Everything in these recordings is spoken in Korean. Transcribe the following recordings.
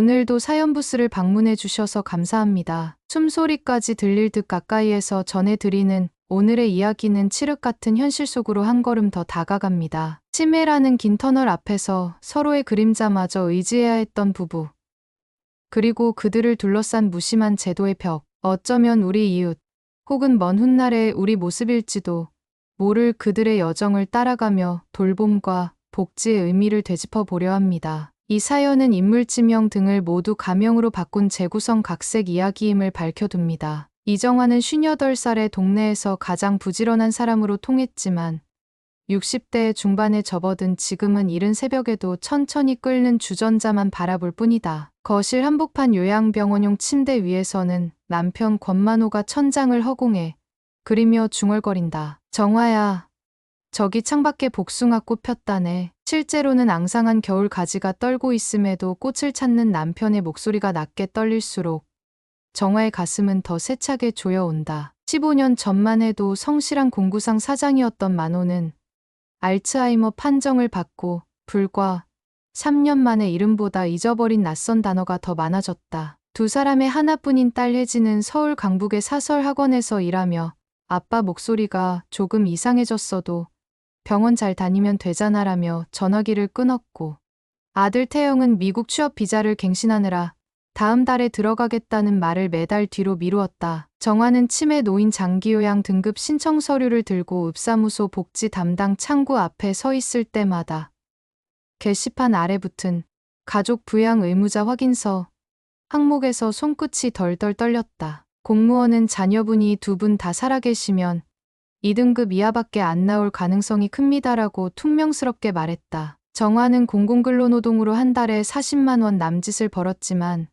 오늘도 사연부스를 방문해 주셔서 감사합니다. 숨소리까지 들릴 듯 가까이에서 전해드리는 오늘의 이야기는 칠흑 같은 현실 속으로 한 걸음 더 다가갑니다. 치매라는 긴 터널 앞에서 서로의 그림자마저 의지해야 했던 부부. 그리고 그들을 둘러싼 무심한 제도의 벽. 어쩌면 우리 이웃, 혹은 먼 훗날의 우리 모습일지도 모를 그들의 여정을 따라가며 돌봄과 복지의 의미를 되짚어 보려 합니다. 이 사연은 인물지명 등을 모두 가명으로 바꾼 재구성 각색 이야기임을 밝혀둡니다. 이정화는 58살의 동네에서 가장 부지런한 사람으로 통했지만 60대 중반에 접어든 지금은 이른 새벽에도 천천히 끓는 주전자만 바라볼 뿐이다. 거실 한복판 요양병원용 침대 위에서는 남편 권만호가 천장을 허공에 그리며 중얼거린다. 정화야, 저기 창밖에 복숭아꽃 폈다네. 실제로는 앙상한 겨울 가지가 떨고 있음에도 꽃을 찾는 남편의 목소리가 낮게 떨릴수록 정화의 가슴은 더 세차게 조여온다. 15년 전만 해도 성실한 공구상 사장이었던 만호는 알츠하이머 판정을 받고 불과 3년 만에 이름보다 잊어버린 낯선 단어가 더 많아졌다. 두 사람의 하나뿐인 딸 혜지는 서울 강북의 사설학원에서 일하며 아빠 목소리가 조금 이상해졌어도 병원 잘 다니면 되잖아라며 전화기를 끊었고, 아들 태영은 미국 취업 비자를 갱신하느라 다음 달에 들어가겠다는 말을 매달 뒤로 미루었다. 정화는 치매 노인 장기요양 등급 신청 서류를 들고 읍사무소 복지 담당 창구 앞에 서 있을 때마다 게시판 아래 붙은 가족 부양 의무자 확인서 항목에서 손끝이 덜덜 떨렸다. 공무원은 자녀분이 두 분 다 살아계시면 2등급 이하밖에 안 나올 가능성이 큽니다라고 퉁명스럽게 말했다. 정화는 공공근로노동으로 한 달에 40만 원 남짓을 벌었지만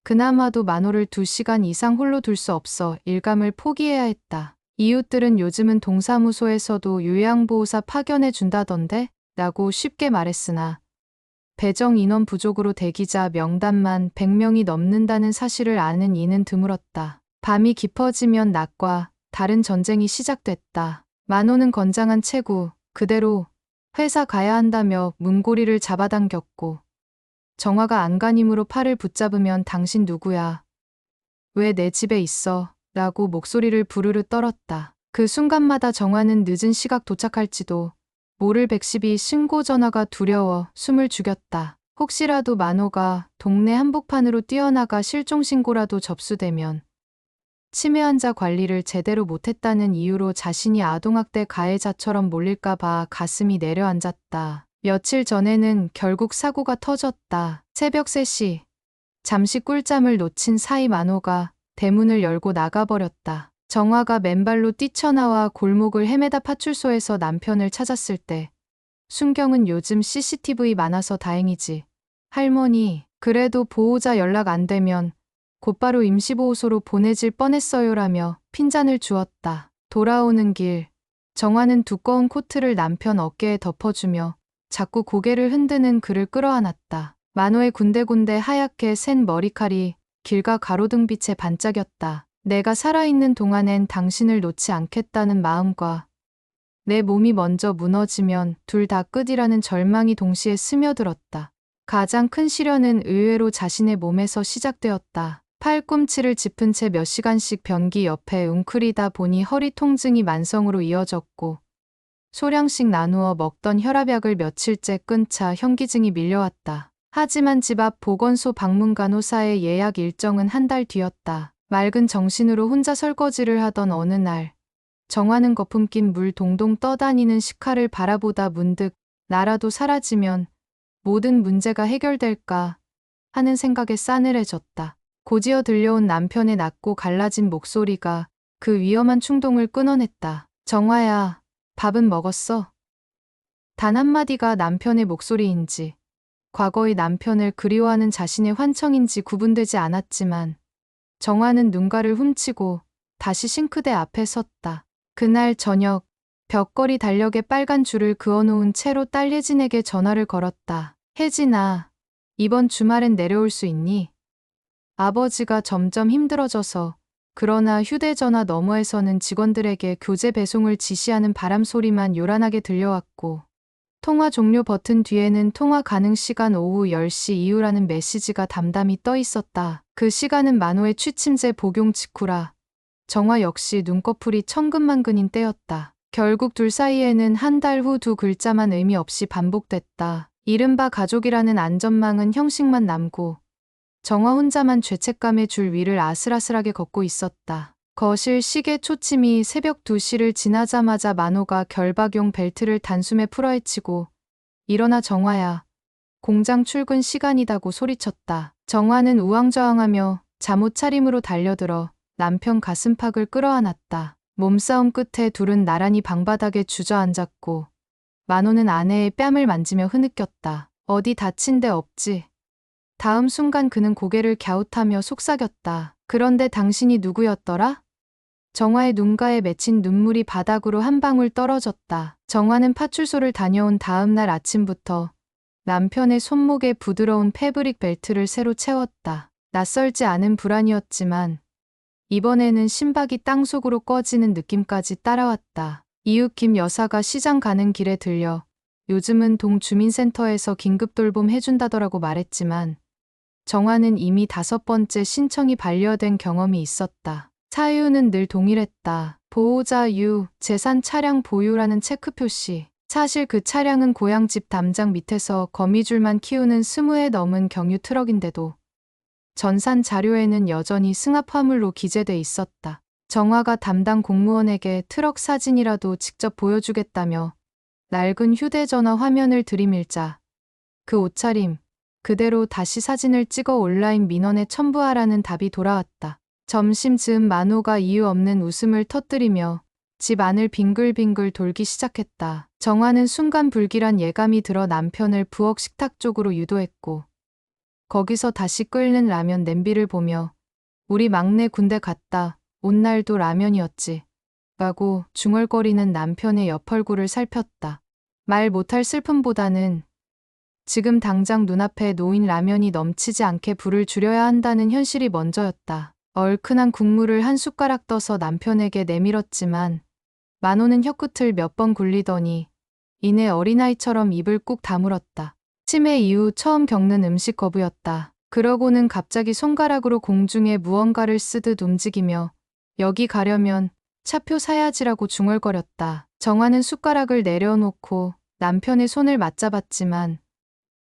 그나마도 만호를 2시간 이상 홀로 둘 수 없어 일감을 포기해야 했다. 이웃들은 요즘은 동사무소에서도 요양보호사 파견해 준다던데? 라고 쉽게 말했으나 배정 인원 부족으로 대기자 명단만 100명이 넘는다는 사실을 아는 이는 드물었다. 밤이 깊어지면 낮과 다른 전쟁이 시작됐다. 만호는 건장한 체구, 그대로 회사 가야 한다며 문고리를 잡아당겼고, 정화가 안간힘으로 팔을 붙잡으면 당신 누구야? 왜 내 집에 있어? 라고 목소리를 부르르 떨었다. 그 순간마다 정화는 늦은 시각 도착할지도 모를 112 신고 전화가 두려워 숨을 죽였다. 혹시라도 만호가 동네 한복판으로 뛰어나가 실종신고라도 접수되면 치매 환자 관리를 제대로 못했다는 이유로 자신이 아동학대 가해자처럼 몰릴까봐 가슴이 내려앉았다. 며칠 전에는 결국 사고가 터졌다. 새벽 3시. 잠시 꿀잠을 놓친 사이 만호가 대문을 열고 나가버렸다. 정화가 맨발로 뛰쳐나와 골목을 헤매다 파출소에서 남편을 찾았을 때 순경은 요즘 CCTV 많아서 다행이지. 할머니, 그래도 보호자 연락 안 되면 곧바로 임시보호소로 보내질 뻔했어요라며 핀잔을 주었다. 돌아오는 길, 정화는 두꺼운 코트를 남편 어깨에 덮어주며 자꾸 고개를 흔드는 그를 끌어안았다. 만호의 군데군데 하얗게 센 머리칼이 길가 가로등빛에 반짝였다. 내가 살아있는 동안엔 당신을 놓지 않겠다는 마음과 내 몸이 먼저 무너지면 둘 다 끝이라는 절망이 동시에 스며들었다. 가장 큰 시련은 의외로 자신의 몸에서 시작되었다. 팔꿈치를 짚은 채 몇 시간씩 변기 옆에 웅크리다 보니 허리 통증이 만성으로 이어졌고 소량씩 나누어 먹던 혈압약을 며칠째 끊자 현기증이 밀려왔다. 하지만 집 앞 보건소 방문 간호사의 예약 일정은 한 달 뒤였다. 맑은 정신으로 혼자 설거지를 하던 어느 날 정화는 거품 낀 물 동동 떠다니는 식칼을 바라보다 문득 나라도 사라지면 모든 문제가 해결될까 하는 생각에 싸늘해졌다. 고지어 들려온 남편의 낮고 갈라진 목소리가 그 위험한 충동을 끊어냈다. 정화야, 밥은 먹었어? 단 한마디가 남편의 목소리인지 과거의 남편을 그리워하는 자신의 환청인지 구분되지 않았지만 정화는 눈가를 훔치고 다시 싱크대 앞에 섰다. 그날 저녁 벽걸이 달력에 빨간 줄을 그어놓은 채로 딸 혜진에게 전화를 걸었다. 혜진아, 이번 주말엔 내려올 수 있니? 아버지가 점점 힘들어져서 그러나 휴대전화 너머에서는 직원들에게 교재 배송을 지시하는 바람 소리만 요란하게 들려왔고 통화 종료 버튼 뒤에는 통화 가능 시간 오후 10시 이후라는 메시지가 담담히 떠 있었다. 그 시간은 만호의 취침제 복용 직후라 정화 역시 눈꺼풀이 천근만근인 때였다. 결국 둘 사이에는 한 달 후 두 글자만 의미 없이 반복됐다. 이른바 가족이라는 안전망은 형식만 남고 정화 혼자만 죄책감의 줄 위를 아슬아슬하게 걷고 있었다. 거실 시계 초침이 새벽 2시를 지나자마자 만호가 결박용 벨트를 단숨에 풀어헤치고 일어나 정화야. 공장 출근 시간이다고 소리쳤다. 정화는 우왕좌왕하며 잠옷 차림으로 달려들어 남편 가슴팍을 끌어안았다. 몸싸움 끝에 둘은 나란히 방바닥에 주저앉았고 만호는 아내의 뺨을 만지며 흐느꼈다. 어디 다친 데 없지? 다음 순간 그는 고개를 갸웃하며 속삭였다. 그런데 당신이 누구였더라? 정화의 눈가에 맺힌 눈물이 바닥으로 한 방울 떨어졌다. 정화는 파출소를 다녀온 다음 날 아침부터 남편의 손목에 부드러운 패브릭 벨트를 새로 채웠다. 낯설지 않은 불안이었지만 이번에는 심박이 땅속으로 꺼지는 느낌까지 따라왔다. 이웃 김 여사가 시장 가는 길에 들려 요즘은 동주민센터에서 긴급 돌봄 해준다더라고 말했지만 정화는 이미 5번째 신청이 반려된 경험이 있었다. 사유는 늘 동일했다. 보호자 유, 재산 차량 보유라는 체크 표시. 사실 그 차량은 고향집 담장 밑에서 거미줄만 키우는 20회 넘은 경유 트럭인데도 전산 자료에는 여전히 승합 화물로 기재돼 있었다. 정화가 담당 공무원에게 트럭 사진이라도 직접 보여주겠다며 낡은 휴대전화 화면을 들이밀자 그 옷차림 그대로 다시 사진을 찍어 온라인 민원에 첨부하라는 답이 돌아왔다. 점심 즈음 만호가 이유 없는 웃음을 터뜨리며 집 안을 빙글빙글 돌기 시작했다. 정화는 순간 불길한 예감이 들어 남편을 부엌 식탁 쪽으로 유도했고 거기서 다시 끓는 라면 냄비를 보며 우리 막내 군대 갔다 온 날도 라면이었지 라고 중얼거리는 남편의 옆얼굴을 살폈다. 말 못할 슬픔보다는 지금 당장 눈앞에 놓인 라면이 넘치지 않게 불을 줄여야 한다는 현실이 먼저였다. 얼큰한 국물을 한 숟가락 떠서 남편에게 내밀었지만 만호는 혀끝을 몇 번 굴리더니 이내 어린아이처럼 입을 꾹 다물었다. 치매 이후 처음 겪는 음식 거부였다. 그러고는 갑자기 손가락으로 공중에 무언가를 쓰듯 움직이며 여기 가려면 차표 사야지라고 중얼거렸다. 정화는 숟가락을 내려놓고 남편의 손을 맞잡았지만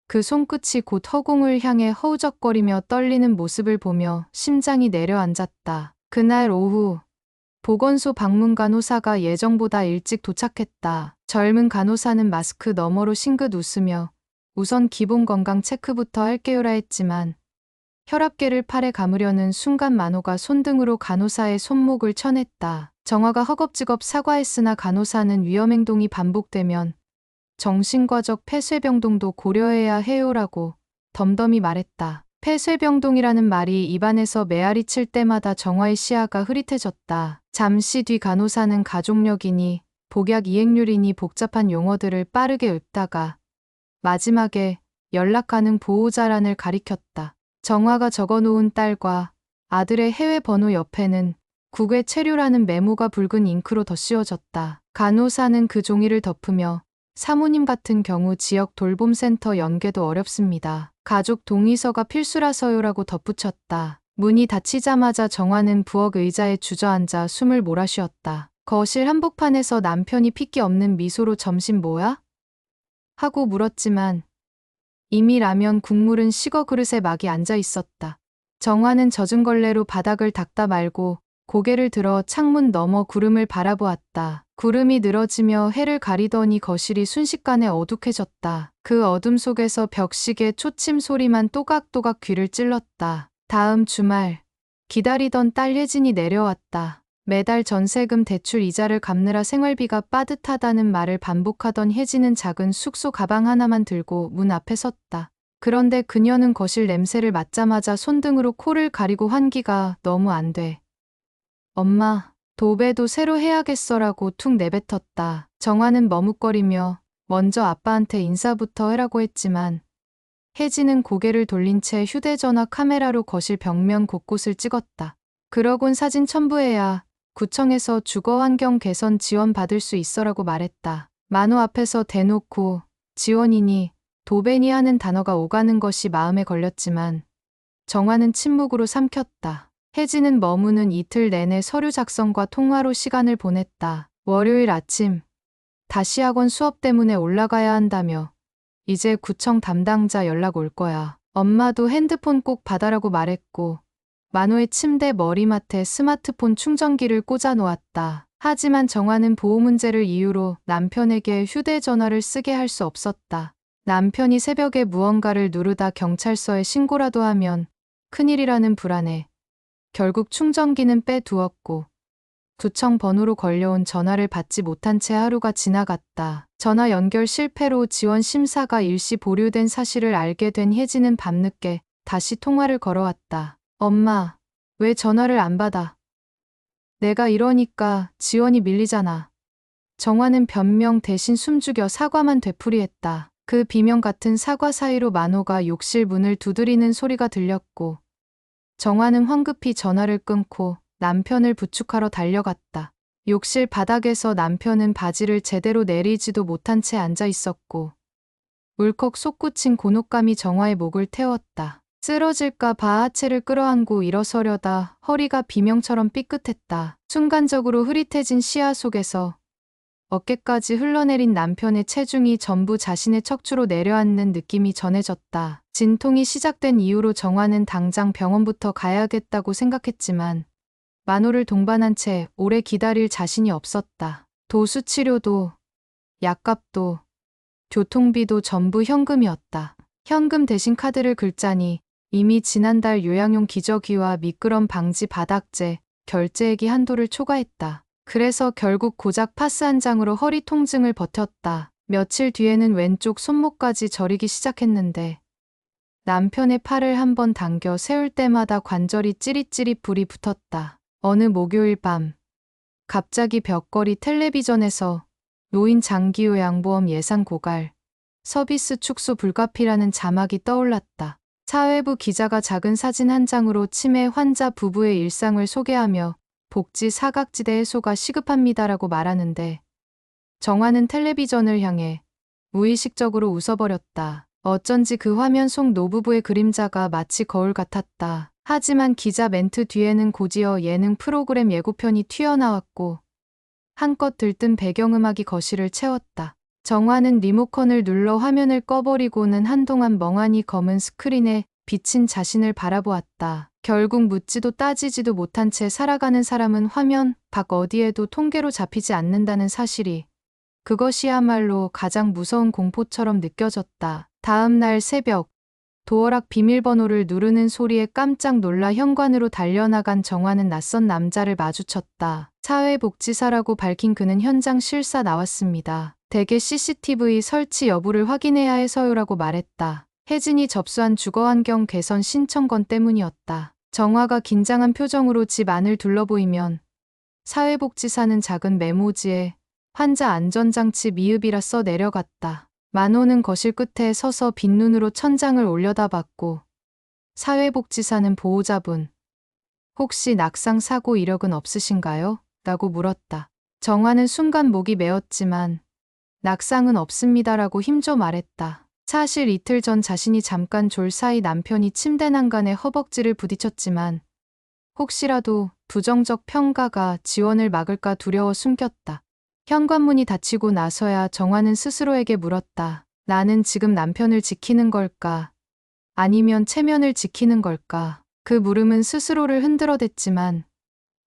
그 손끝이 곧 허공을 향해 허우적거리며 떨리는 모습을 보며 심장이 내려앉았다. 그날 오후 보건소 방문 간호사가 예정보다 일찍 도착했다. 젊은 간호사는 마스크 너머로 싱긋 웃으며 우선 기본 건강 체크부터 할게요라 했지만 혈압계를 팔에 감으려는 순간 만호가 손등으로 간호사의 손목을 쳐냈다. 정화가 허겁지겁 사과했으나 간호사는 위험행동이 반복되면 정신과적 폐쇄병동도 고려해야 해요라고 덤덤히 말했다. 폐쇄병동이라는 말이 입안에서 메아리 칠 때마다 정화의 시야가 흐릿해졌다. 잠시 뒤 간호사는 가족력이니 복약 이행률이니 복잡한 용어들을 빠르게 읊다가 마지막에 연락 가능 보호자란을 가리켰다. 정화가 적어놓은 딸과 아들의 해외 번호 옆에는 국외 체류라는 메모가 붉은 잉크로 덧씌워졌다. 간호사는 그 종이를 덮으며 사모님 같은 경우 지역 돌봄센터 연계도 어렵습니다. 가족 동의서가 필수라서요라고 덧붙였다. 문이 닫히자마자 정화는 부엌 의자에 주저앉아 숨을 몰아쉬었다. 거실 한복판에서 남편이 핏기 없는 미소로 점심 뭐야? 하고 물었지만 이미 라면 국물은 식어 그릇에 막이 앉아 있었다. 정화는 젖은 걸레로 바닥을 닦다 말고 고개를 들어 창문 너머 구름을 바라보았다. 구름이 늘어지며 해를 가리더니 거실이 순식간에 어둑해졌다. 그 어둠 속에서 벽시계 초침 소리만 또각또각 귀를 찔렀다. 다음 주말 기다리던 딸 혜진이 내려왔다. 매달 전세금 대출 이자를 갚느라 생활비가 빠듯하다는 말을 반복하던 혜진은 작은 숙소 가방 하나만 들고 문 앞에 섰다. 그런데 그녀는 거실 냄새를 맡자마자 손등으로 코를 가리고 환기가 너무 안 돼. 엄마, 도배도 새로 해야겠어라고 툭 내뱉었다. 정화는 머뭇거리며 먼저 아빠한테 인사부터 해라고 했지만 혜진은 고개를 돌린 채 휴대전화 카메라로 거실 벽면 곳곳을 찍었다. 그러곤 사진 첨부해야 구청에서 주거 환경 개선 지원 받을 수 있어라고 말했다. 만호 앞에서 대놓고 지원이니 도배니 하는 단어가 오가는 것이 마음에 걸렸지만 정화는 침묵으로 삼켰다. 혜진은 머무는 이틀 내내 서류 작성과 통화로 시간을 보냈다. 월요일 아침 다시 학원 수업 때문에 올라가야 한다며 이제 구청 담당자 연락 올 거야. 엄마도 핸드폰 꼭 받아라고 말했고 만호의 침대 머리맡에 스마트폰 충전기를 꽂아 놓았다. 하지만 정화는 보호 문제를 이유로 남편에게 휴대전화를 쓰게 할 수 없었다. 남편이 새벽에 무언가를 누르다 경찰서에 신고라도 하면 큰일이라는 불안에 결국 충전기는 빼두었고 구청 번호로 걸려온 전화를 받지 못한 채 하루가 지나갔다. 전화 연결 실패로 지원 심사가 일시 보류된 사실을 알게 된 혜진은 밤늦게 다시 통화를 걸어왔다. 엄마, 왜 전화를 안 받아? 내가 이러니까 지원이 밀리잖아. 정화는 변명 대신 숨죽여 사과만 되풀이했다. 그 비명 같은 사과 사이로 만호가 욕실 문을 두드리는 소리가 들렸고 정화는 황급히 전화를 끊고 남편을 부축하러 달려갔다. 욕실 바닥에서 남편은 바지를 제대로 내리지도 못한 채 앉아 있었고 울컥 솟구친 곤혹감이 정화의 목을 태웠다. 쓰러질까 봐 하체를 끌어안고 일어서려다 허리가 비명처럼 삐끗했다. 순간적으로 흐릿해진 시야 속에서 어깨까지 흘러내린 남편의 체중이 전부 자신의 척추로 내려앉는 느낌이 전해졌다. 진통이 시작된 이후로 정화는 당장 병원부터 가야겠다고 생각했지만 만호를 동반한 채 오래 기다릴 자신이 없었다. 도수 치료도, 약값도, 교통비도 전부 현금이었다. 현금 대신 카드를 긁자니 이미 지난달 요양용 기저귀와 미끄럼 방지 바닥재, 결제액이 한도를 초과했다. 그래서 결국 고작 파스 한 장으로 허리 통증을 버텼다. 며칠 뒤에는 왼쪽 손목까지 저리기 시작했는데 남편의 팔을 한번 당겨 세울 때마다 관절이 찌릿찌릿 불이 붙었다. 어느 목요일 밤 갑자기 벽걸이 텔레비전에서 노인 장기요양보험 예산 고갈, 서비스 축소 불가피라는 자막이 떠올랐다. 사회부 기자가 작은 사진 한 장으로 치매 환자 부부의 일상을 소개하며 복지 사각지대 해소가 시급합니다라고 말하는데 정화는 텔레비전을 향해 무의식적으로 웃어버렸다. 어쩐지 그 화면 속 노부부의 그림자가 마치 거울 같았다. 하지만 기자 멘트 뒤에는 곧이어 예능 프로그램 예고편이 튀어나왔고 한껏 들뜬 배경음악이 거실을 채웠다. 정화는 리모컨을 눌러 화면을 꺼버리고는 한동안 멍하니 검은 스크린에 비친 자신을 바라보았다. 결국 묻지도 따지지도 못한 채 살아가는 사람은 화면 밖 어디에도 통계로 잡히지 않는다는 사실이 그것이야말로 가장 무서운 공포처럼 느껴졌다. 다음 날 새벽 도어락 비밀번호를 누르는 소리에 깜짝 놀라 현관으로 달려나간 정화는 낯선 남자를 마주쳤다. 사회복지사라고 밝힌 그는 현장 실사 나왔습니다. 댁의 CCTV 설치 여부를 확인해야 해서요라고 말했다. 혜진이 접수한 주거환경 개선 신청건 때문이었다. 정화가 긴장한 표정으로 집 안을 둘러보이면 사회복지사는 작은 메모지에 환자 안전장치 미흡이라 써 내려갔다. 만호는 거실 끝에 서서 빈눈으로 천장을 올려다봤고 사회복지사는 보호자분, 혹시 낙상 사고 이력은 없으신가요? 라고 물었다. 정화는 순간 목이 메었지만 낙상은 없습니다라고 힘줘 말했다. 사실 이틀 전 자신이 잠깐 졸 사이 남편이 침대 난간에 허벅지를 부딪혔지만 혹시라도 부정적 평가가 지원을 막을까 두려워 숨겼다. 현관문이 닫히고 나서야 정화는 스스로에게 물었다. 나는 지금 남편을 지키는 걸까? 아니면 체면을 지키는 걸까? 그 물음은 스스로를 흔들어댔지만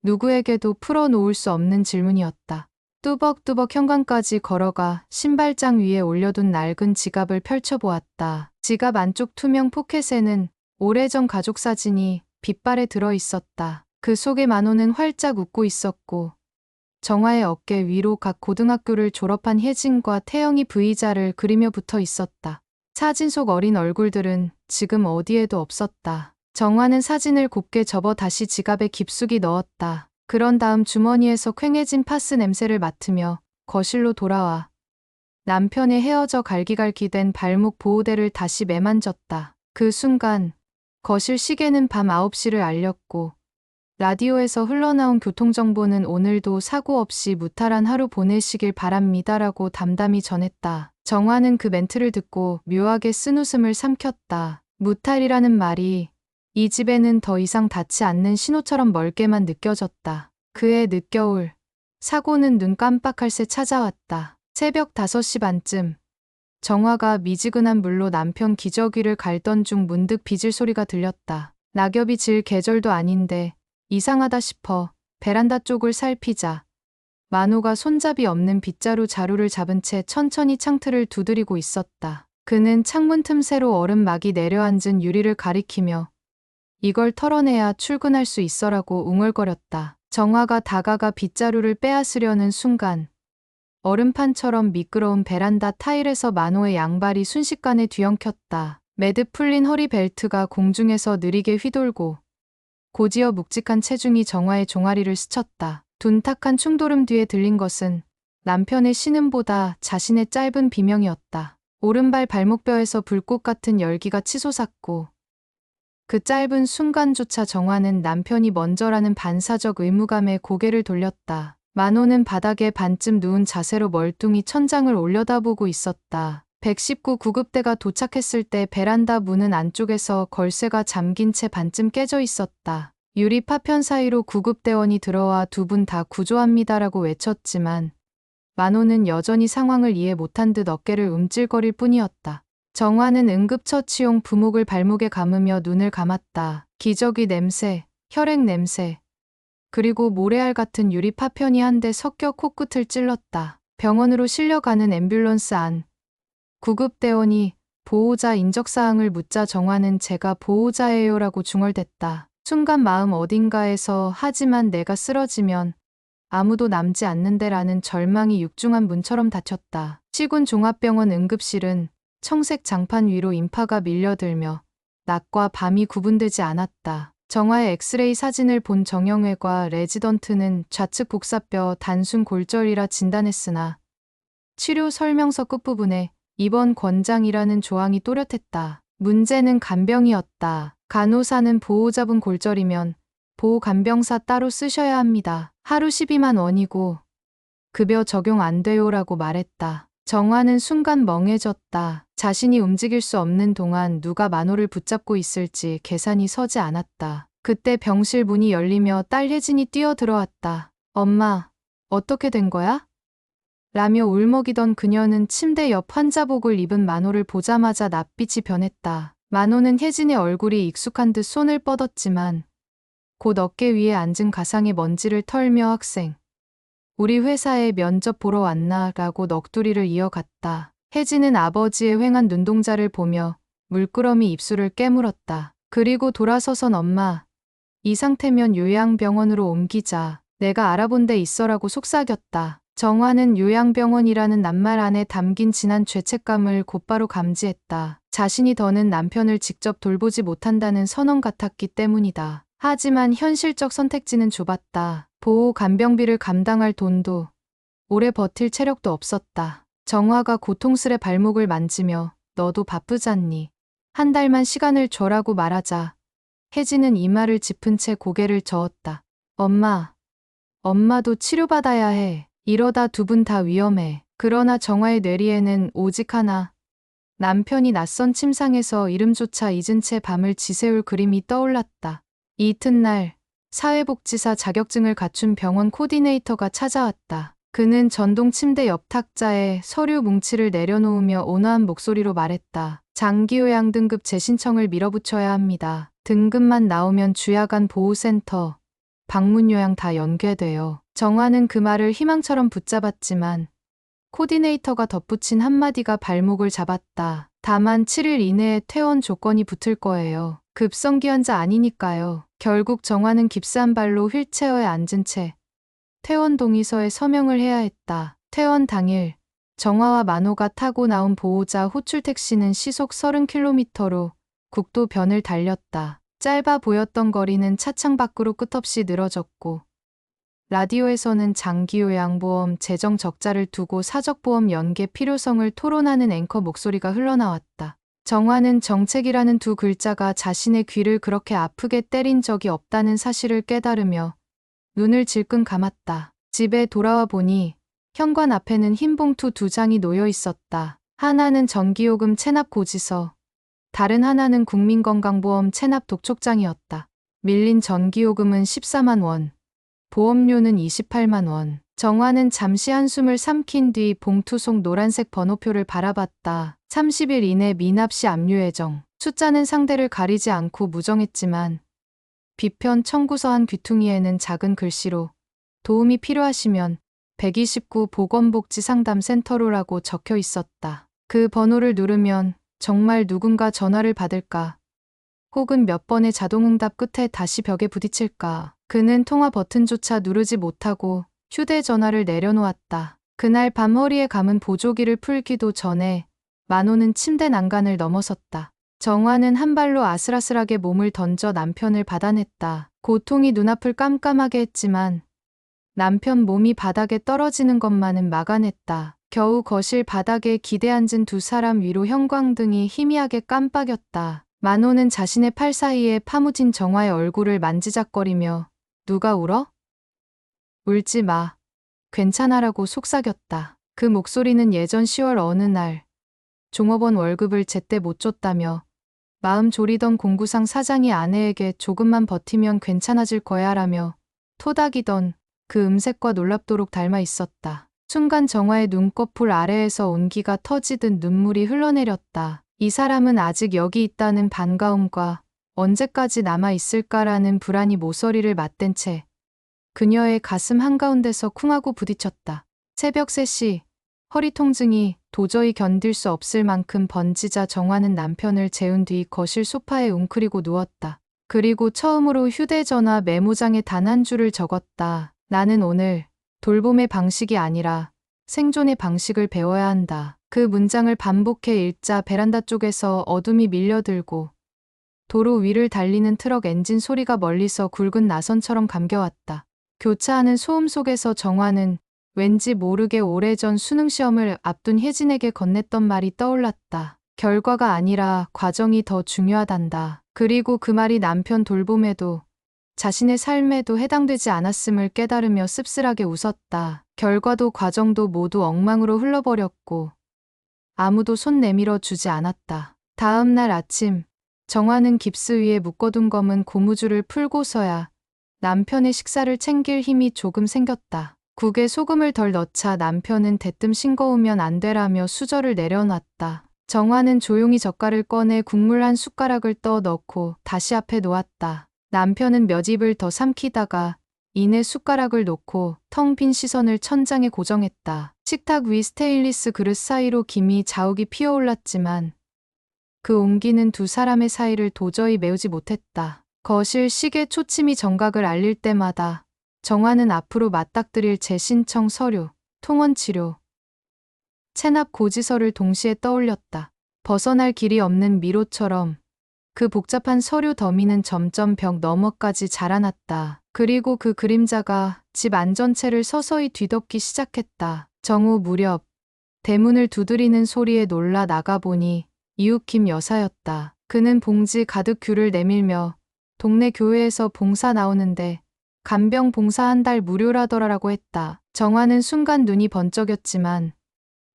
누구에게도 풀어놓을 수 없는 질문이었다. 뚜벅뚜벅 현관까지 걸어가 신발장 위에 올려둔 낡은 지갑을 펼쳐보았다. 지갑 안쪽 투명 포켓에는 오래전 가족 사진이 빗발에 들어 있었다. 그 속에 만호는 활짝 웃고 있었고 정화의 어깨 위로 각 고등학교를 졸업한 혜진과 태영이 V자를 그리며 붙어 있었다. 사진 속 어린 얼굴들은 지금 어디에도 없었다. 정화는 사진을 곱게 접어 다시 지갑에 깊숙이 넣었다. 그런 다음 주머니에서 퀭해진 파스 냄새를 맡으며 거실로 돌아와 남편의 헤어져 갈기갈기된 발목 보호대를 다시 매만졌다. 그 순간 거실 시계는 밤 9시를 알렸고 라디오에서 흘러나온 교통정보는 오늘도 사고 없이 무탈한 하루 보내시길 바랍니다라고 담담히 전했다. 정화는 그 멘트를 듣고 묘하게 쓴웃음을 삼켰다. 무탈이라는 말이 이 집에는 더 이상 닿지 않는 신호처럼 멀게만 느껴졌다. 그해 늦겨울, 사고는 눈 깜빡할 새 찾아왔다. 새벽 5시 반쯤 정화가 미지근한 물로 남편 기저귀를 갈던 중 문득 빗을 소리가 들렸다. 낙엽이 질 계절도 아닌데 이상하다 싶어 베란다 쪽을 살피자 만호가 손잡이 없는 빗자루 자루를 잡은 채 천천히 창틀을 두드리고 있었다. 그는 창문 틈새로 얼음막이 내려앉은 유리를 가리키며 이걸 털어내야 출근할 수 있어라고 웅얼거렸다. 정화가 다가가 빗자루를 빼앗으려는 순간 얼음판처럼 미끄러운 베란다 타일에서 만호의 양발이 순식간에 뒤엉켰다. 매듭 풀린 허리 벨트가 공중에서 느리게 휘돌고 고지어 묵직한 체중이 정화의 종아리를 스쳤다. 둔탁한 충돌음 뒤에 들린 것은 남편의 신음보다 자신의 짧은 비명이었다. 오른발 발목뼈에서 불꽃 같은 열기가 치솟았고 그 짧은 순간조차 정화는 남편이 먼저라는 반사적 의무감에 고개를 돌렸다. 만호는 바닥에 반쯤 누운 자세로 멀뚱히 천장을 올려다보고 있었다. 119 구급대가 도착했을 때 베란다 문은 안쪽에서 걸쇠가 잠긴 채 반쯤 깨져 있었다. 유리 파편 사이로 구급대원이 들어와 두 분 다 구조합니다라고 외쳤지만 만호는 여전히 상황을 이해 못한 듯 어깨를 움찔거릴 뿐이었다. 정화는 응급처치용 부목을 발목에 감으며 눈을 감았다. 기저귀 냄새, 혈액 냄새, 그리고 모래알 같은 유리 파편이 한데 섞여 코끝을 찔렀다. 병원으로 실려가는 앰뷸런스 안. 구급대원이 보호자 인적사항을 묻자 정화는 제가 보호자예요라고 중얼댔다. 순간 마음 어딘가에서 하지만 내가 쓰러지면 아무도 남지 않는데라는 절망이 육중한 문처럼 닫혔다. 시군 종합병원 응급실은 청색 장판 위로 인파가 밀려들며 낮과 밤이 구분되지 않았다. 정화의 엑스레이 사진을 본 정형외과 레지던트는 좌측 복사뼈 단순 골절이라 진단했으나 치료 설명서 끝부분에 입원 권장이라는 조항이 또렷했다. 문제는 간병이었다. 간호사는 보호자분 골절이면 보호 간병사 따로 쓰셔야 합니다. 하루 12만 원이고 급여 적용 안 돼요라고 말했다. 정화는 순간 멍해졌다. 자신이 움직일 수 없는 동안 누가 만호를 붙잡고 있을지 계산이 서지 않았다. 그때 병실 문이 열리며 딸 혜진이 뛰어들어왔다. 엄마, 어떻게 된 거야? 라며 울먹이던 그녀는 침대 옆 환자복을 입은 만호를 보자마자 낯빛이 변했다. 만호는 혜진의 얼굴이 익숙한 듯 손을 뻗었지만 곧 어깨 위에 앉은 가상의 먼지를 털며 학생. 우리 회사에 면접 보러 왔나? 라고 넋두리를 이어갔다. 혜진은 아버지의 휑한 눈동자를 보며 물끄러미 입술을 깨물었다. 그리고 돌아서선 엄마, 이 상태면 요양병원으로 옮기자. 내가 알아본 데 있어라고 속삭였다. 정화는 요양병원이라는 낱말 안에 담긴 진한 죄책감을 곧바로 감지했다. 자신이 더는 남편을 직접 돌보지 못한다는 선언 같았기 때문이다. 하지만 현실적 선택지는 좁았다. 보호 간병비를 감당할 돈도 오래 버틸 체력도 없었다. 정화가 고통스레 발목을 만지며 너도 바쁘잖니. 한 달만 시간을 줘라고 말하자 혜진은 이마를 짚은 채 고개를 저었다. 엄마도 치료받아야 해. 이러다 두 분 다 위험해. 그러나 정화의 뇌리에는 오직 하나. 남편이 낯선 침상에서 이름조차 잊은 채 밤을 지새울 그림이 떠올랐다. 이튿날 사회복지사 자격증을 갖춘 병원 코디네이터가 찾아왔다. 그는 전동 침대 옆 탁자에 서류 뭉치를 내려놓으며 온화한 목소리로 말했다. 장기요양 등급 재신청을 밀어붙여야 합니다. 등급만 나오면 주야간 보호센터, 방문요양 다 연계돼요. 정화는 그 말을 희망처럼 붙잡았지만 코디네이터가 덧붙인 한마디가 발목을 잡았다. 다만 7일 이내에 퇴원 조건이 붙을 거예요. 급성기 환자 아니니까요. 결국 정화는 깁스한 발로 휠체어에 앉은 채 퇴원 동의서에 서명을 해야 했다. 퇴원 당일 정화와 만호가 타고 나온 보호자 호출 택시는 시속 30km로 국도 변을 달렸다. 짧아 보였던 거리는 차창 밖으로 끝없이 늘어졌고 라디오에서는 장기요양보험 재정 적자를 두고 사적보험 연계 필요성을 토론하는 앵커 목소리가 흘러나왔다. 정화는 정책이라는 두 글자가 자신의 귀를 그렇게 아프게 때린 적이 없다는 사실을 깨달으며 눈을 질끈 감았다. 집에 돌아와 보니 현관 앞에는 흰 봉투 2장이 놓여 있었다. 하나는 전기요금 체납 고지서, 다른 하나는 국민건강보험 체납 독촉장이었다. 밀린 전기요금은 14만 원, 보험료는 28만 원. 정화는 잠시 한숨을 삼킨 뒤 봉투 속 노란색 번호표를 바라봤다. 30일 이내 미납 시 압류 예정. 숫자는 상대를 가리지 않고 무정했지만 비편 청구서 한 귀퉁이에는 작은 글씨로 도움이 필요하시면 129 보건복지상담센터로라고 적혀 있었다. 그 번호를 누르면 정말 누군가 전화를 받을까? 혹은 몇 번의 자동응답 끝에 다시 벽에 부딪힐까? 그는 통화 버튼조차 누르지 못하고 휴대전화를 내려놓았다. 그날 밤 허리에 감은 보조기를 풀기도 전에 만호는 침대 난간을 넘어섰다. 정화는 한 발로 아슬아슬하게 몸을 던져 남편을 받아냈다. 고통이 눈앞을 깜깜하게 했지만 남편 몸이 바닥에 떨어지는 것만은 막아냈다. 겨우 거실 바닥에 기대앉은 두 사람 위로 형광등이 희미하게 깜빡였다. 만호는 자신의 팔 사이에 파묻힌 정화의 얼굴을 만지작거리며 누가 울어? 울지 마. 괜찮아라고 속삭였다. 그 목소리는 예전 10월 어느 날 종업원 월급을 제때 못 줬다며 마음 졸이던 공구상 사장이 아내에게 조금만 버티면 괜찮아질 거야 라며 토닥이던 그 음색과 놀랍도록 닮아 있었다. 순간 정화의 눈꺼풀 아래에서 온기가 터지듯 눈물이 흘러내렸다. 이 사람은 아직 여기 있다는 반가움과 언제까지 남아 있을까라는 불안이 모서리를 맞댄 채 그녀의 가슴 한가운데서 쿵하고 부딪혔다. 새벽 3시 허리 통증이 도저히 견딜 수 없을 만큼 번지자 정화는 남편을 재운 뒤 거실 소파에 웅크리고 누웠다. 그리고 처음으로 휴대전화 메모장에 단 한 줄을 적었다. 나는 오늘 돌봄의 방식이 아니라 생존의 방식을 배워야 한다. 그 문장을 반복해 읽자 베란다 쪽에서 어둠이 밀려들고 도로 위를 달리는 트럭 엔진 소리가 멀리서 굵은 나선처럼 감겨왔다. 교차하는 소음 속에서 정화는 왠지 모르게 오래전 수능시험을 앞둔 혜진에게 건넸던 말이 떠올랐다. 결과가 아니라 과정이 더 중요하단다. 그리고 그 말이 남편 돌봄에도 자신의 삶에도 해당되지 않았음을 깨달으며 씁쓸하게 웃었다. 결과도 과정도 모두 엉망으로 흘러버렸고 아무도 손 내밀어 주지 않았다. 다음 날 아침 정화는 깁스 위에 묶어둔 검은 고무줄을 풀고서야 남편의 식사를 챙길 힘이 조금 생겼다. 국에 소금을 덜 넣자 남편은 대뜸 싱거우면 안 되라며 수저를 내려놨다. 정화는 조용히 젓갈을 꺼내 국물 한 숟가락을 떠 넣고 다시 앞에 놓았다. 남편은 몇 입을 더 삼키다가 이내 숟가락을 놓고 텅 빈 시선을 천장에 고정했다. 식탁 위 스테인리스 그릇 사이로 김이 자욱이 피어올랐지만 그 온기는 두 사람의 사이를 도저히 메우지 못했다. 거실 시계 초침이 정각을 알릴 때마다 정화는 앞으로 맞닥뜨릴 재신청 서류, 통원치료, 체납 고지서를 동시에 떠올렸다. 벗어날 길이 없는 미로처럼 그 복잡한 서류 더미는 점점 벽 너머까지 자라났다. 그리고 그 그림자가 집 안전체를 서서히 뒤덮기 시작했다. 정오 무렵 대문을 두드리는 소리에 놀라 나가보니 이웃 김 여사였다. 그는 봉지 가득 귤을 내밀며 동네 교회에서 봉사 나오는데 간병 봉사 한 달 무료라더라라고 했다. 정화는 순간 눈이 번쩍였지만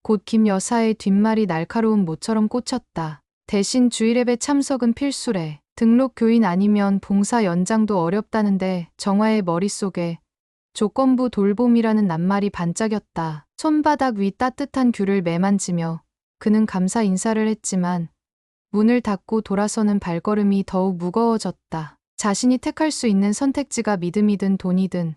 곧 김 여사의 뒷말이 날카로운 모처럼 꽂혔다. 대신 주일예배 참석은 필수래. 등록 교인 아니면 봉사 연장도 어렵다는데 정화의 머릿속에 조건부 돌봄이라는 낱말이 반짝였다. 손바닥 위 따뜻한 귤을 매만지며 그는 감사 인사를 했지만 문을 닫고 돌아서는 발걸음이 더욱 무거워졌다. 자신이 택할 수 있는 선택지가 믿음이든 돈이든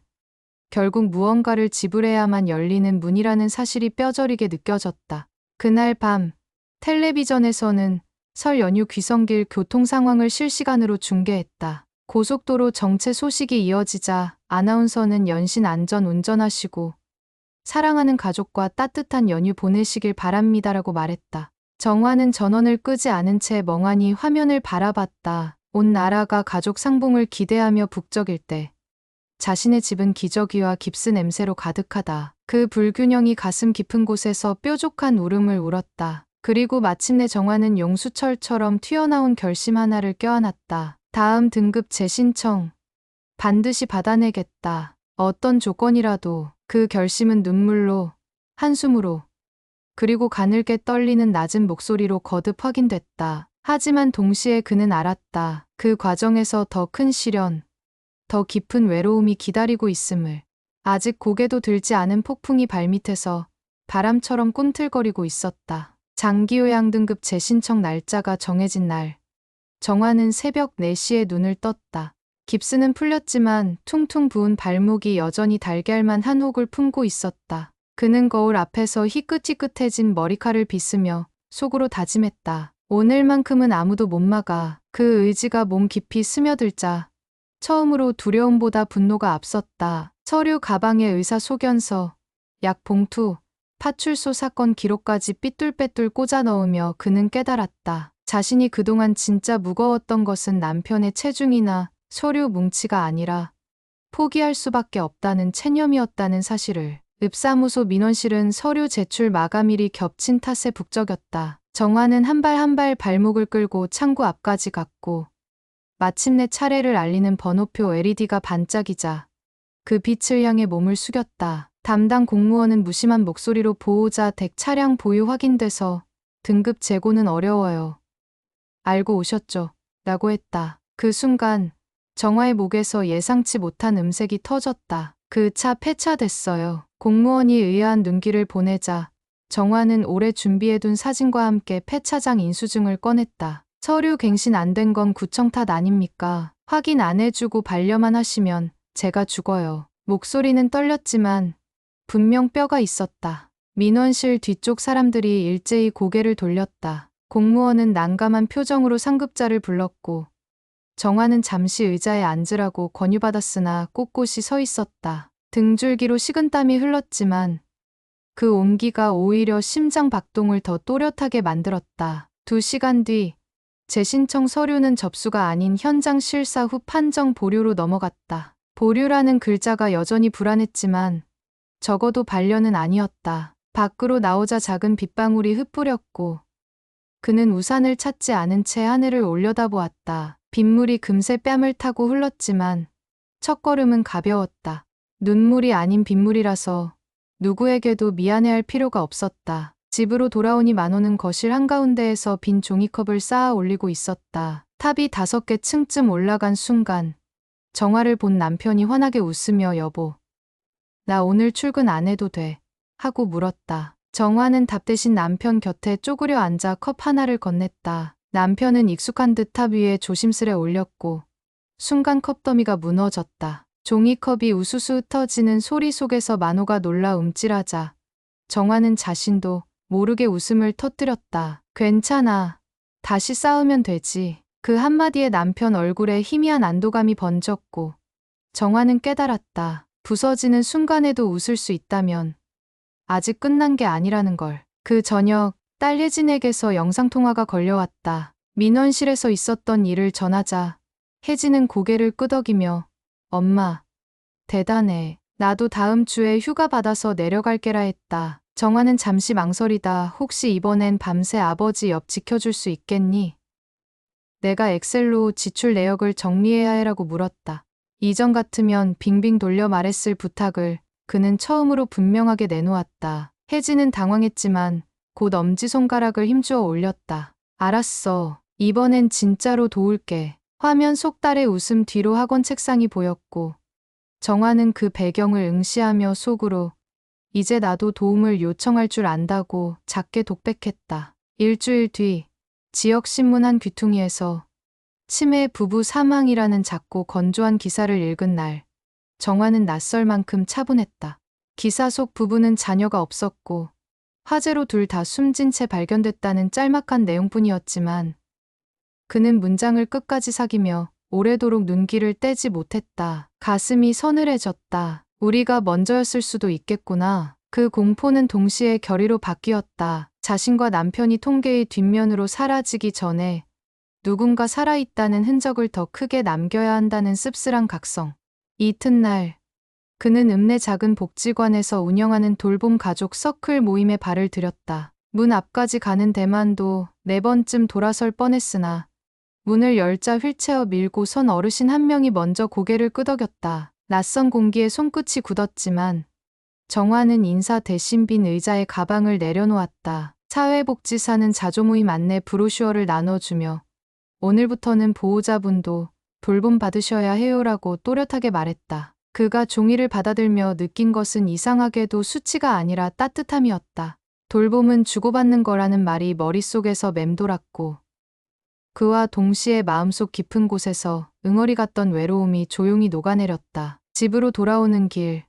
결국 무언가를 지불해야만 열리는 문이라는 사실이 뼈저리게 느껴졌다. 그날 밤 텔레비전에서는 설 연휴 귀성길 교통 상황을 실시간으로 중계했다. 고속도로 정체 소식이 이어지자 아나운서는 연신 안전 운전하시고 사랑하는 가족과 따뜻한 연휴 보내시길 바랍니다라고 말했다. 정화는 전원을 끄지 않은 채 멍하니 화면을 바라봤다. 온 나라가 가족 상봉을 기대하며 북적일 때 자신의 집은 기저귀와 깁스 냄새로 가득하다. 그 불균형이 가슴 깊은 곳에서 뾰족한 울음을 울었다. 그리고 마침내 정화는 용수철처럼 튀어나온 결심 하나를 껴안았다. 다음 등급 재신청 반드시 받아내겠다. 어떤 조건이라도. 그 결심은 눈물로, 한숨으로, 그리고 가늘게 떨리는 낮은 목소리로 거듭 확인됐다. 하지만 동시에 그는 알았다. 그 과정에서 더 큰 시련, 더 깊은 외로움이 기다리고 있음을. 아직 고개도 들지 않은 폭풍이 발밑에서 바람처럼 꿈틀거리고 있었다. 장기요양 등급 재신청 날짜가 정해진 날. 정화는 새벽 4시에 눈을 떴다. 깁스는 풀렸지만 퉁퉁 부은 발목이 여전히 달걀만 한 혹을 품고 있었다. 그는 거울 앞에서 희끗희끗해진 머리칼을 빗으며 속으로 다짐했다. 오늘만큼은 아무도 못 막아. 그 의지가 몸 깊이 스며들자 처음으로 두려움보다 분노가 앞섰다. 서류 가방에 의사 소견서, 약 봉투, 파출소 사건 기록까지 삐뚤빼뚤 꽂아 넣으며 그는 깨달았다. 자신이 그동안 진짜 무거웠던 것은 남편의 체중이나 서류 뭉치가 아니라 포기할 수밖에 없다는 체념이었다는 사실을. 읍사무소 민원실은 서류 제출 마감일이 겹친 탓에 북적였다. 정화는 한 발 한 발 발목을 끌고 창구 앞까지 갔고 마침내 차례를 알리는 번호표 LED가 반짝이자 그 빛을 향해 몸을 숙였다. 담당 공무원은 무심한 목소리로 보호자 댁 차량 보유 확인돼서 등급 재고는 어려워요. 알고 오셨죠? 라고 했다. 그 순간 정화의 목에서 예상치 못한 음색이 터졌다. 그 차 폐차됐어요. 공무원이 의아한 눈길을 보내자 정화는 오래 준비해둔 사진과 함께 폐차장 인수증을 꺼냈다. 서류 갱신 안 된 건 구청 탓 아닙니까? 확인 안 해주고 반려만 하시면 제가 죽어요. 목소리는 떨렸지만 분명 뼈가 있었다. 민원실 뒤쪽 사람들이 일제히 고개를 돌렸다. 공무원은 난감한 표정으로 상급자를 불렀고 정화는 잠시 의자에 앉으라고 권유받았으나 꼿꼿이 서 있었다. 등줄기로 식은땀이 흘렀지만 그 온기가 오히려 심장 박동을 더 또렷하게 만들었다. 2시간 뒤 재신청 서류는 접수가 아닌 현장 실사 후 판정 보류로 넘어갔다. 보류라는 글자가 여전히 불안했지만 적어도 반려는 아니었다. 밖으로 나오자 작은 빗방울이 흩뿌렸고 그는 우산을 찾지 않은 채 하늘을 올려다보았다. 빗물이 금세 뺨을 타고 흘렀지만 첫걸음은 가벼웠다. 눈물이 아닌 빗물이라서 누구에게도 미안해할 필요가 없었다. 집으로 돌아오니 만호는 거실 한가운데에서 빈 종이컵을 쌓아 올리고 있었다. 탑이 5개 층쯤 올라간 순간 정화를 본 남편이 환하게 웃으며 여보, 나 오늘 출근 안 해도 돼? 하고 물었다. 정화는 답 대신 남편 곁에 쪼그려 앉아 컵 하나를 건넸다. 남편은 익숙한 듯 탑 위에 조심스레 올렸고 순간 컵더미가 무너졌다. 종이컵이 우수수 흩어지는 소리 속에서 만호가 놀라 움찔하자 정화는 자신도 모르게 웃음을 터뜨렸다. 괜찮아. 다시 싸우면 되지. 그 한마디에 남편 얼굴에 희미한 안도감이 번졌고 정화는 깨달았다. 부서지는 순간에도 웃을 수 있다면 아직 끝난 게 아니라는 걸. 그 저녁 딸 혜진에게서 영상통화가 걸려왔다. 민원실에서 있었던 일을 전하자 혜진은 고개를 끄덕이며 엄마, 대단해. 나도 다음 주에 휴가 받아서 내려갈게라 했다. 정화는 잠시 망설이다 혹시 이번엔 밤새 아버지 옆 지켜줄 수 있겠니? 내가 엑셀로 지출 내역을 정리해야 해라고 물었다. 이전 같으면 빙빙 돌려 말했을 부탁을 그는 처음으로 분명하게 내놓았다. 혜진은 당황했지만 곧 엄지손가락을 힘주어 올렸다. 알았어. 이번엔 진짜로 도울게. 화면 속 딸의 웃음 뒤로 학원 책상이 보였고 정화는 그 배경을 응시하며 속으로 이제 나도 도움을 요청할 줄 안다고 작게 독백했다. 일주일 뒤 지역신문 한 귀퉁이에서 치매 부부 사망이라는 작고 건조한 기사를 읽은 날 정화는 낯설 만큼 차분했다. 기사 속 부부는 자녀가 없었고 화재로 둘 다 숨진 채 발견됐다는 짤막한 내용뿐이었지만 그는 문장을 끝까지 사귀며 오래도록 눈길을 떼지 못했다. 가슴이 서늘해졌다. 우리가 먼저였을 수도 있겠구나. 그 공포는 동시에 결의로 바뀌었다. 자신과 남편이 통계의 뒷면으로 사라지기 전에 누군가 살아있다는 흔적을 더 크게 남겨야 한다는 씁쓸한 각성. 이튿날 그는 읍내 작은 복지관에서 운영하는 돌봄 가족 서클 모임에 발을 들였다. 문 앞까지 가는 대만도 4번쯤 돌아설 뻔했으나 문을 열자 휠체어 밀고 선 어르신 한 명이 먼저 고개를 끄덕였다. 낯선 공기에 손끝이 굳었지만 정화는 인사 대신 빈 의자에 가방을 내려놓았다. 사회복지사는 자조모임 안내 브로슈어를 나눠주며 오늘부터는 보호자분도 돌봄 받으셔야 해요라고 또렷하게 말했다. 그가 종이를 받아들며 느낀 것은 이상하게도 수치가 아니라 따뜻함이었다. 돌봄은 주고받는 거라는 말이 머릿속에서 맴돌았고 그와 동시에 마음속 깊은 곳에서 응어리 같던 외로움이 조용히 녹아내렸다. 집으로 돌아오는 길,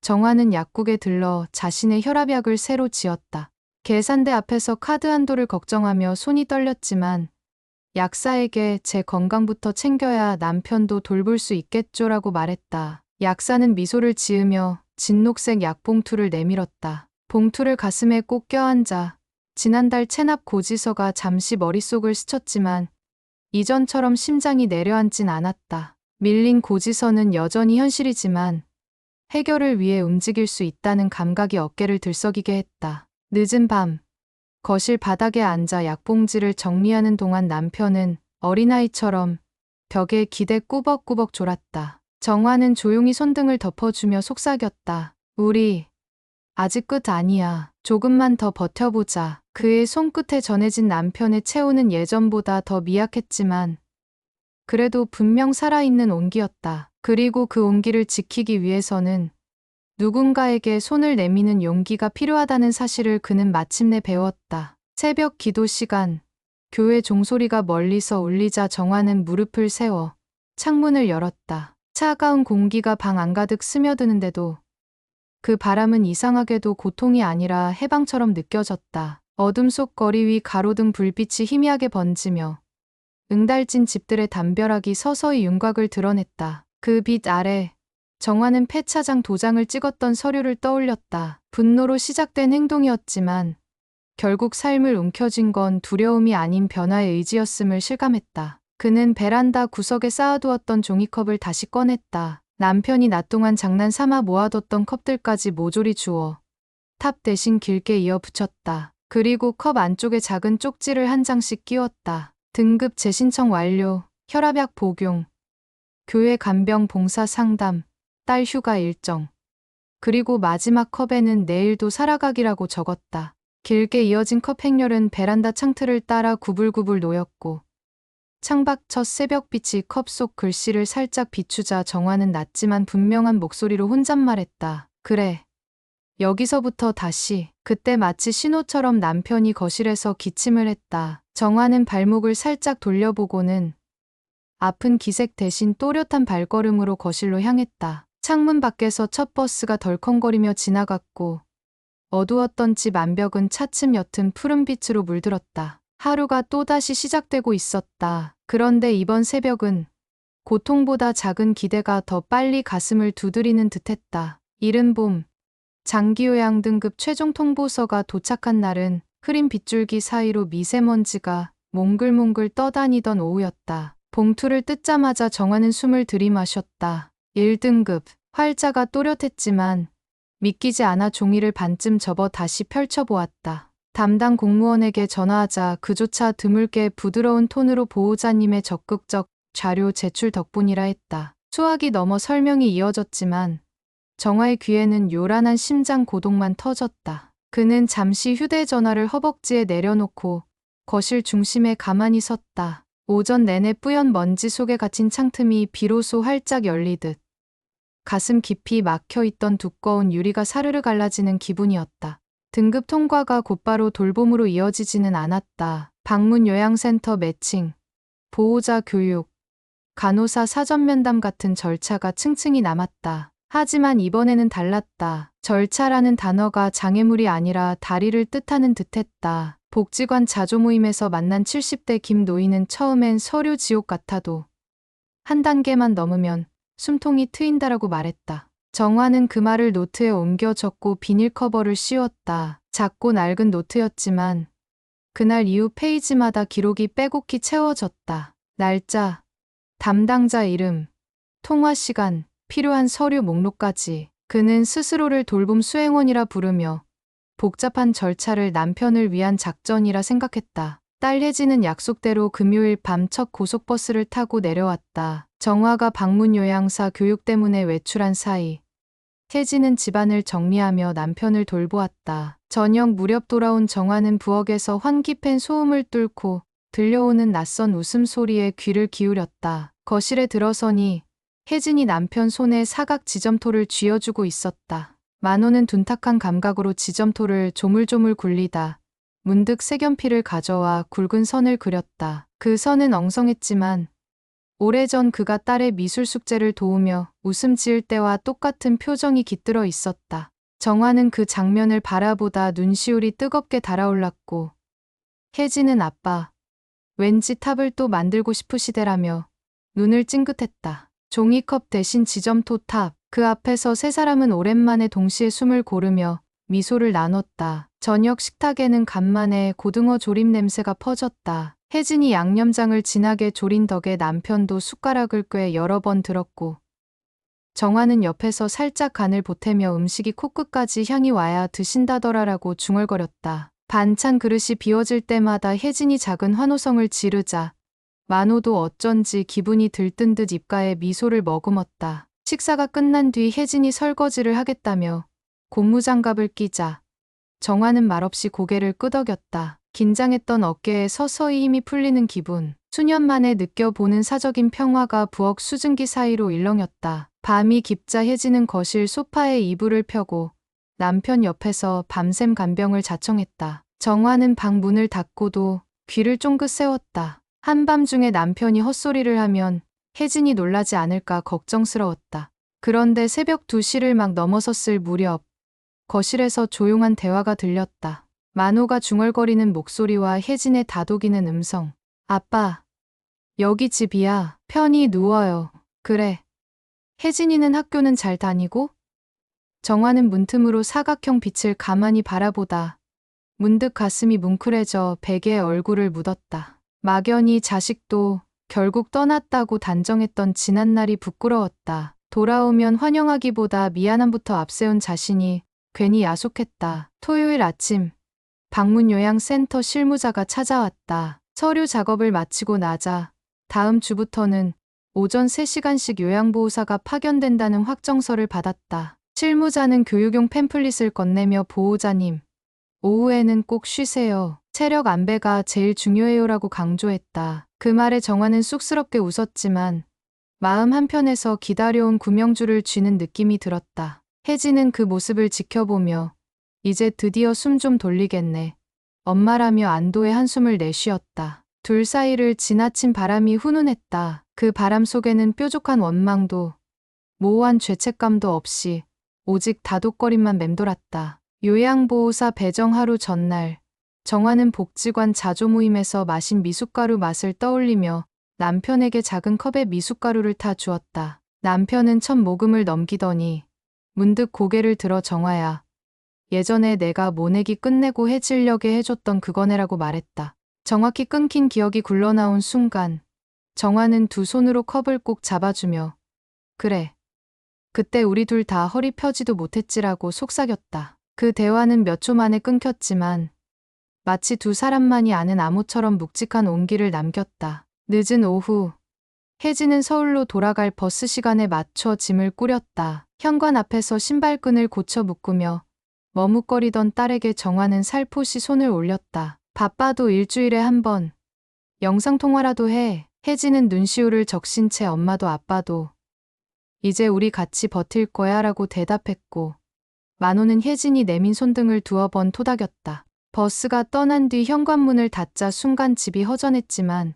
정화는 약국에 들러 자신의 혈압약을 새로 지었다. 계산대 앞에서 카드 한도를 걱정하며 손이 떨렸지만 약사에게 제 건강부터 챙겨야 남편도 돌볼 수 있겠죠라고 말했다. 약사는 미소를 지으며 진녹색 약봉투를 내밀었다. 봉투를 가슴에 꼭 껴안자 지난달 체납 고지서가 잠시 머릿속을 스쳤지만 이전처럼 심장이 내려앉진 않았다. 밀린 고지서는 여전히 현실이지만 해결을 위해 움직일 수 있다는 감각이 어깨를 들썩이게 했다. 늦은 밤, 거실 바닥에 앉아 약봉지를 정리하는 동안 남편은 어린아이처럼 벽에 기대 꾸벅꾸벅 졸았다. 정화는 조용히 손등을 덮어주며 속삭였다. 우리 아직 끝 아니야. 조금만 더 버텨보자. 그의 손끝에 전해진 남편의 체온은 예전보다 더 미약했지만 그래도 분명 살아있는 온기였다. 그리고 그 온기를 지키기 위해서는 누군가에게 손을 내미는 용기가 필요하다는 사실을 그는 마침내 배웠다. 새벽 기도 시간, 교회 종소리가 멀리서 울리자 정화는 무릎을 세워 창문을 열었다. 차가운 공기가 방 안가득 스며드는데도 그 바람은 이상하게도 고통이 아니라 해방처럼 느껴졌다. 어둠 속 거리 위 가로등 불빛이 희미하게 번지며 응달진 집들의 담벼락이 서서히 윤곽을 드러냈다. 그 빛 아래 정화는 폐차장 도장을 찍었던 서류를 떠올렸다. 분노로 시작된 행동이었지만 결국 삶을 움켜쥔 건 두려움이 아닌 변화의 의지였음을 실감했다. 그는 베란다 구석에 쌓아두었던 종이컵을 다시 꺼냈다. 남편이 낮 동안 장난삼아 모아뒀던 컵들까지 모조리 주워 탑 대신 길게 이어 붙였다. 그리고 컵 안쪽에 작은 쪽지를 한 장씩 끼웠다. 등급 재신청 완료, 혈압약 복용, 교회 간병 봉사 상담, 딸 휴가 일정. 그리고 마지막 컵에는 내일도 살아가기라고 적었다. 길게 이어진 컵 행렬은 베란다 창틀을 따라 구불구불 놓였고 창밖 첫 새벽빛이 컵 속 글씨를 살짝 비추자 정화는 낮지만 분명한 목소리로 혼잣말했다. 그래. 여기서부터 다시. 그때 마치 신호처럼 남편이 거실에서 기침을 했다. 정화는 발목을 살짝 돌려보고는 아픈 기색 대신 또렷한 발걸음으로 거실로 향했다. 창문 밖에서 첫 버스가 덜컹거리며 지나갔고 어두웠던 집 안벽은 차츰 옅은 푸른빛으로 물들었다. 하루가 또다시 시작되고 있었다. 그런데 이번 새벽은 고통보다 작은 기대가 더 빨리 가슴을 두드리는 듯했다. 이른 봄, 장기요양 등급 최종 통보서가 도착한 날은 흐린 빗줄기 사이로 미세먼지가 몽글몽글 떠다니던 오후였다. 봉투를 뜯자마자 정화는 숨을 들이마셨다. 1등급, 활자가 또렷했지만 믿기지 않아 종이를 반쯤 접어 다시 펼쳐보았다. 담당 공무원에게 전화하자 그조차 드물게 부드러운 톤으로 보호자님의 적극적 자료 제출 덕분이라 했다. 수학이 넘어 설명이 이어졌지만 정화의 귀에는 요란한 심장 고동만 터졌다. 그는 잠시 휴대전화를 허벅지에 내려놓고 거실 중심에 가만히 섰다. 오전 내내 뿌연 먼지 속에 갇힌 창틈이 비로소 활짝 열리듯 가슴 깊이 막혀있던 두꺼운 유리가 사르르 갈라지는 기분이었다. 등급 통과가 곧바로 돌봄으로 이어지지는 않았다. 방문 요양센터 매칭, 보호자 교육, 간호사 사전 면담 같은 절차가 층층이 남았다. 하지만 이번에는 달랐다. 절차라는 단어가 장애물이 아니라 다리를 뜻하는 듯했다. 복지관 자조모임에서 만난 70대 김 노인은 처음엔 서류 지옥 같아도 한 단계만 넘으면 숨통이 트인다라고 말했다. 정화는 그 말을 노트에 옮겨 적고 비닐 커버를 씌웠다. 작고 낡은 노트였지만 그날 이후 페이지마다 기록이 빼곡히 채워졌다. 날짜, 담당자 이름, 통화 시간, 필요한 서류 목록까지. 그는 스스로를 돌봄 수행원이라 부르며 복잡한 절차를 남편을 위한 작전이라 생각했다. 딸 혜지는 약속대로 금요일 밤 첫 고속버스를 타고 내려왔다. 정화가 방문 요양사 교육 때문에 외출한 사이 혜진은 집안을 정리하며 남편을 돌보았다. 저녁 무렵 돌아온 정화는 부엌에서 환기팬 소음을 뚫고 들려오는 낯선 웃음소리에 귀를 기울였다. 거실에 들어서니 혜진이 남편 손에 사각 지점토를 쥐어주고 있었다. 만호는 둔탁한 감각으로 지점토를 조물조물 굴리다 문득 색연필을 가져와 굵은 선을 그렸다. 그 선은 엉성했지만 오래전 그가 딸의 미술 숙제를 도우며 웃음 지을 때와 똑같은 표정이 깃들어 있었다. 정화는 그 장면을 바라보다 눈시울이 뜨겁게 달아올랐고 혜진은 아빠, 왠지 탑을 또 만들고 싶으시대라며 눈을 찡긋했다. 종이컵 대신 지점토 탑, 그 앞에서 세 사람은 오랜만에 동시에 숨을 고르며 미소를 나눴다. 저녁 식탁에는 간만에 고등어 조림 냄새가 퍼졌다. 혜진이 양념장을 진하게 졸인 덕에 남편도 숟가락을 꽤 여러 번 들었고 정화는 옆에서 살짝 간을 보태며 음식이 코끝까지 향이 와야 드신다더라라고 중얼거렸다. 반찬 그릇이 비워질 때마다 혜진이 작은 환호성을 지르자 만호도 어쩐지 기분이 들뜬 듯 입가에 미소를 머금었다. 식사가 끝난 뒤 혜진이 설거지를 하겠다며 고무장갑을 끼자 정화는 말없이 고개를 끄덕였다. 긴장했던 어깨에 서서히 힘이 풀리는 기분. 수년 만에 느껴보는 사적인 평화가 부엌 수증기 사이로 일렁였다. 밤이 깊자 혜진은 거실 소파에 이불을 펴고 남편 옆에서 밤샘 간병을 자청했다. 정화는 방 문을 닫고도 귀를 쫑긋 세웠다. 한밤중에 남편이 헛소리를 하면 혜진이 놀라지 않을까 걱정스러웠다. 그런데 새벽 2시를 막 넘어섰을 무렵 거실에서 조용한 대화가 들렸다. 만호가 중얼거리는 목소리와 혜진의 다독이는 음성. 아빠, 여기 집이야. 편히 누워요. 그래. 혜진이는 학교는 잘 다니고? 정화는 문틈으로 사각형 빛을 가만히 바라보다 문득 가슴이 뭉클해져 베개에 얼굴을 묻었다. 막연히 자식도 결국 떠났다고 단정했던 지난날이 부끄러웠다. 돌아오면 환영하기보다 미안함부터 앞세운 자신이 괜히 야속했다. 토요일 아침 방문요양센터 실무자가 찾아왔다. 서류 작업을 마치고 나자 다음 주부터는 오전 3시간씩 요양보호사가 파견된다는 확정서를 받았다. 실무자는 교육용 팸플릿을 건네며 보호자님, 오후에는 꼭 쉬세요. 체력 안배가 제일 중요해요라고 강조했다. 그 말에 정화는 쑥스럽게 웃었지만 마음 한편에서 기다려온 구명줄을 쥐는 느낌이 들었다. 혜진은 그 모습을 지켜보며 이제 드디어 숨 좀 돌리겠네. 엄마라며 안도의 한숨을 내쉬었다. 둘 사이를 지나친 바람이 훈훈했다. 그 바람 속에는 뾰족한 원망도 모호한 죄책감도 없이 오직 다독거림만 맴돌았다. 요양보호사 배정 하루 전날 정화는 복지관 자조 모임에서 마신 미숫가루 맛을 떠올리며 남편에게 작은 컵에 미숫가루를 타 주었다. 남편은 첫 모금을 넘기더니 문득 고개를 들어 정화야. 예전에 내가 모내기 끝내고 해질녘에 해줬던 그거네라고 말했다. 정확히 끊긴 기억이 굴러나온 순간 정화는 두 손으로 컵을 꼭 잡아주며 그래. 그때 우리 둘 다 허리 펴지도 못했지라고 속삭였다. 그 대화는 몇 초 만에 끊겼지만 마치 두 사람만이 아는 암호처럼 묵직한 온기를 남겼다. 늦은 오후 혜진은 서울로 돌아갈 버스 시간에 맞춰 짐을 꾸렸다. 현관 앞에서 신발끈을 고쳐 묶으며 머뭇거리던 딸에게 정화는 살포시 손을 올렸다. 바빠도 일주일에 한 번 영상통화라도 해. 혜진은 눈시울을 적신 채 엄마도 아빠도 이제 우리 같이 버틸 거야 라고 대답했고 만호는 혜진이 내민 손등을 두어 번 토닥였다. 버스가 떠난 뒤 현관문을 닫자 순간 집이 허전했지만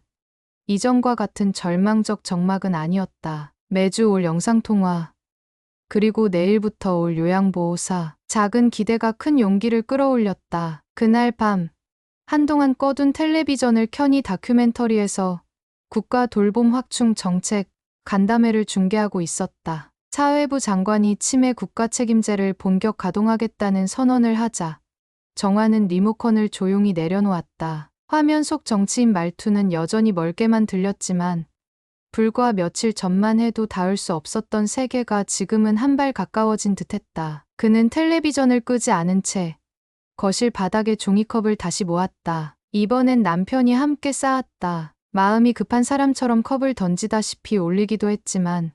이전과 같은 절망적 적막은 아니었다. 매주 올 영상통화 그리고 내일부터 올 요양보호사 작은 기대가 큰 용기를 끌어올렸다. 그날 밤 한동안 꺼둔 텔레비전을 켜니 다큐멘터리에서 국가 돌봄 확충 정책 간담회를 중계하고 있었다. 사회부 장관이 치매 국가 책임제를 본격 가동하겠다는 선언을 하자 정화는 리모컨을 조용히 내려놓았다. 화면 속 정치인 말투는 여전히 멀게만 들렸지만 불과 며칠 전만 해도 닿을 수 없었던 세계가 지금은 한 발 가까워진 듯했다. 그는 텔레비전을 끄지 않은 채 거실 바닥에 종이컵을 다시 모았다. 이번엔 남편이 함께 쌓았다. 마음이 급한 사람처럼 컵을 던지다시피 올리기도 했지만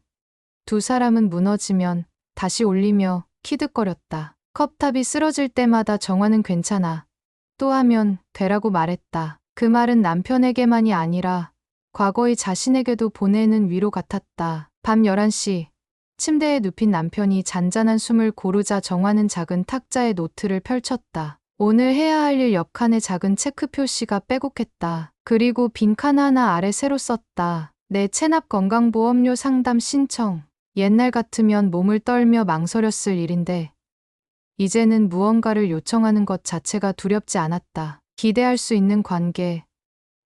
두 사람은 무너지면 다시 올리며 키득거렸다. 컵탑이 쓰러질 때마다 정화는 괜찮아. 또 하면 되라고 말했다. 그 말은 남편에게만이 아니라 과거의 자신에게도 보내는 위로 같았다. 밤 11시 침대에 눕힌 남편이 잔잔한 숨을 고르자 정화는 작은 탁자에 노트를 펼쳤다. 오늘 해야 할 일 옆칸에 작은 체크 표시가 빼곡했다. 그리고 빈칸 하나 아래 새로 썼다. 내 체납 건강보험료 상담 신청. 옛날 같으면 몸을 떨며 망설였을 일인데 이제는 무언가를 요청하는 것 자체가 두렵지 않았다. 기대할 수 있는 관계,